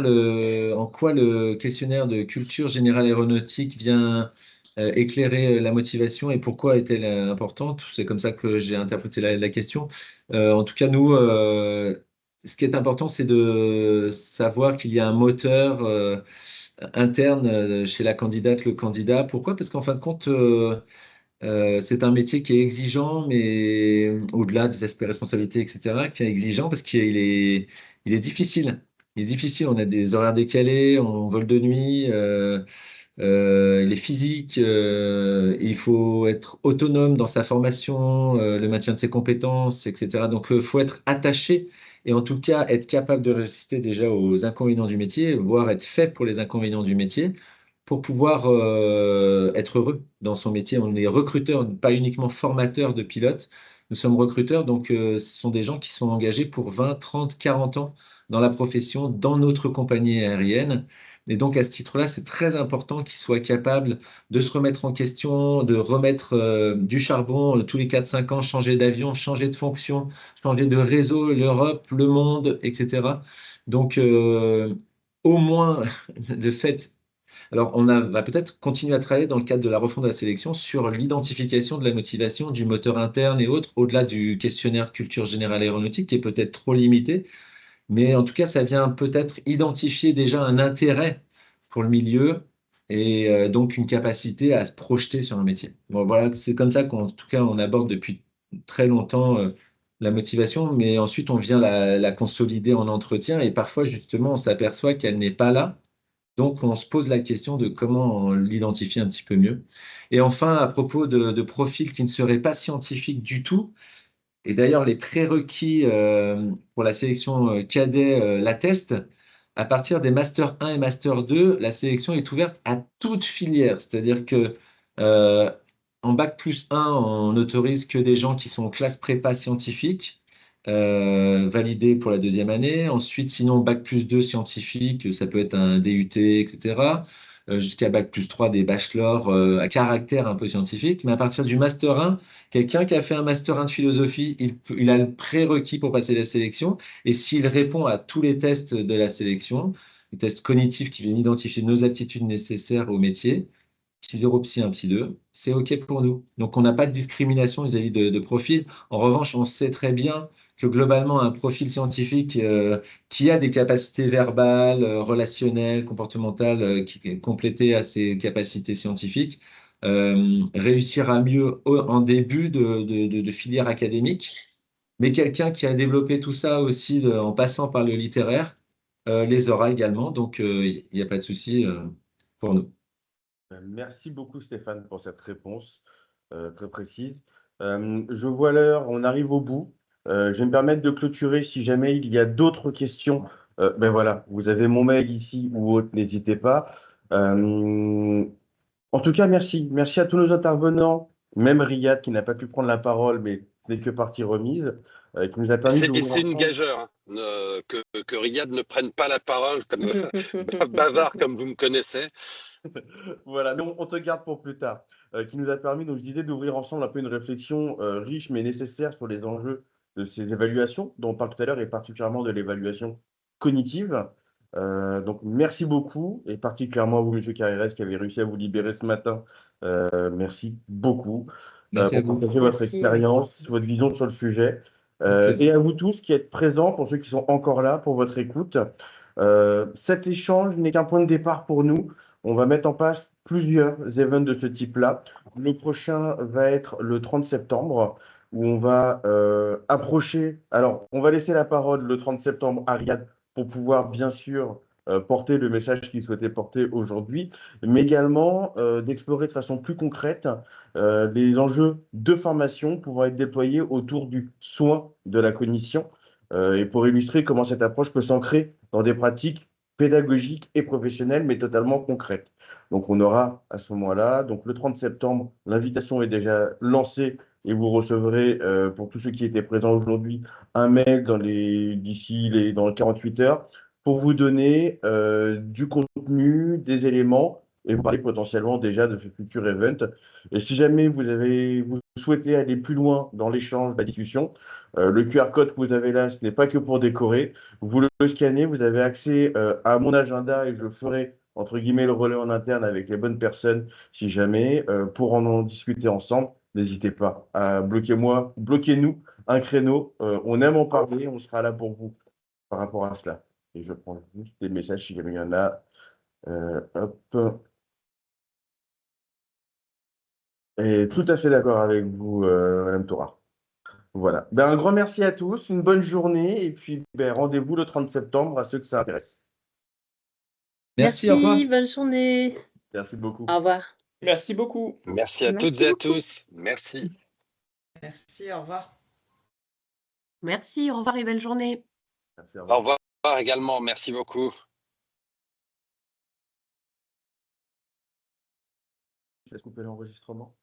en quoi le questionnaire de culture générale aéronautique vient éclairer la motivation et pourquoi est-elle importante? C'est comme ça que j'ai interprété la question. En tout cas, nous, ce qui est important, c'est de savoir qu'il y a un moteur interne chez la candidate, le candidat. Pourquoi? Parce qu'en fin de compte, c'est un métier qui est exigeant, mais au-delà des aspects responsabilités, etc., qui est exigeant parce il est difficile. Il est difficile, on a des horaires décalés, on vole de nuit, il est physique, il faut être autonome dans sa formation, le maintien de ses compétences, etc. Donc, il faut être attaché et en tout cas être capable de résister déjà aux inconvénients du métier, voire être fait pour les inconvénients du métier pour pouvoir être heureux dans son métier. On est recruteur, pas uniquement formateur de pilotes. Nous sommes recruteurs, donc ce sont des gens qui sont engagés pour 20, 30, 40 ans dans la profession, dans notre compagnie aérienne. Et donc à ce titre-là, c'est très important qu'ils soient capables de se remettre en question, de remettre du charbon tous les 4-5 ans, changer d'avion, changer de fonction, changer de réseau, l'Europe, le monde, etc. Donc au moins le fait alors, va peut-être continuer à travailler dans le cadre de la refonte de la sélection sur l'identification de la motivation, du moteur interne et autres, au-delà du questionnaire culture générale aéronautique, qui est peut-être trop limité. Mais en tout cas, ça vient peut-être identifier déjà un intérêt pour le milieu et donc une capacité à se projeter sur un métier. Bon, voilà, c'est comme ça qu'en tout cas, on aborde depuis très longtemps la motivation, mais ensuite, on vient la consolider en entretien et parfois, justement, on s'aperçoit qu'elle n'est pas là. Donc, on se pose la question de comment l'identifier un petit peu mieux. Et enfin, à propos de profils qui ne seraient pas scientifiques du tout, et d'ailleurs, les prérequis pour la sélection cadet l'attestent, à partir des Master 1 et Master 2, la sélection est ouverte à toute filière. C'est-à-dire que euh, en Bac+1, on n'autorise que des gens qui sont en classe prépa scientifique, validés pour la 2e année. Ensuite, sinon, Bac+2 scientifique, ça peut être un DUT, etc. Jusqu'à Bac+3, des bachelors à caractère un peu scientifique. Mais à partir du Master 1, quelqu'un qui a fait un Master 1 de philosophie, il a le prérequis pour passer la sélection. Et s'il répond à tous les tests de la sélection, les tests cognitifs qui viennent identifier nos aptitudes nécessaires au métier, Psy 0, Psy 1, Psy 2, c'est OK pour nous. Donc, on n'a pas de discrimination vis-à-vis de profil. En revanche, on sait très bien que globalement, un profil scientifique qui a des capacités verbales, relationnelles, comportementales, qui est complété à ses capacités scientifiques, réussira mieux en début de filière académique. Mais quelqu'un qui a développé tout ça aussi en passant par le littéraire les aura également. Donc, il n'y a pas de souci pour nous. Merci beaucoup Stéphane pour cette réponse très précise. Je vois l'heure, on arrive au bout. Je vais me permettre de clôturer si jamais il y a d'autres questions. Ben voilà, vous avez mon mail ici ou autre, n'hésitez pas. En tout cas, merci. Merci à tous nos intervenants, même Riyad qui n'a pas pu prendre la parole, mais n'est que partie remise. qui nous a permis Et d'ouvrir c'est une ensemble. gageure, hein, que Riyad ne prenne pas la parole comme bavard comme vous me connaissez. Voilà, mais on te garde pour plus tard. Qui nous a permis, donc je disais, d'ouvrir ensemble un peu une réflexion riche mais nécessaire sur les enjeux de ces évaluations, dont on parle tout à l'heure, et particulièrement de l'évaluation cognitive. Donc merci beaucoup, et particulièrement à vous, M. Carrérès, qui avez réussi à vous libérer ce matin. Merci beaucoup Merci à pour vous. partager votre Merci. expérience, votre vision sur le sujet. Avec plaisir. Et à vous tous qui êtes présents, pour ceux qui sont encore là, pour votre écoute. Cet échange n'est qu'un point de départ pour nous. On va mettre en place plusieurs événements de ce type-là. Le prochain va être le 30 septembre, où on va approcher. Alors, on va laisser la parole le 30 septembre à Riyad pour pouvoir, bien sûr, porter le message qu'il souhaitait porter aujourd'hui, mais également d'explorer de façon plus concrète les enjeux de formation pouvant être déployés autour du soin de la cognition, et pour illustrer comment cette approche peut s'ancrer dans des pratiques pédagogiques et professionnelles, mais totalement concrètes. Donc, on aura à ce moment-là, donc le 30 septembre, l'invitation est déjà lancée et vous recevrez, pour tous ceux qui étaient présents aujourd'hui, un mail dans les 48 heures pour vous donner du contenu, des éléments et vous parler potentiellement déjà de ce futur event. Et si jamais vous souhaitez aller plus loin dans l'échange, la discussion, le QR code que vous avez là, ce n'est pas que pour décorer. Vous le scannez, vous avez accès à mon agenda et je ferai, entre guillemets, le relais en interne avec les bonnes personnes, si jamais, pour en discuter ensemble. N'hésitez pas à bloquez-nous un créneau. On aime en parler, on sera là pour vous par rapport à cela. Et je prends juste des messages si jamais il y en a. Hop. Et tout à fait d'accord avec vous, Madame Thora. Voilà. Ben, un grand merci à tous, une bonne journée, et puis ben, rendez-vous le 30 septembre à ceux que ça intéresse. Merci, au revoir. Bonne journée. Merci beaucoup. Au revoir. Merci beaucoup. Merci à toutes et à tous. Merci. Merci, au revoir. Merci, au revoir et belle journée. Merci, au Au revoir. revoir également. Merci beaucoup. Je laisse couper l'enregistrement.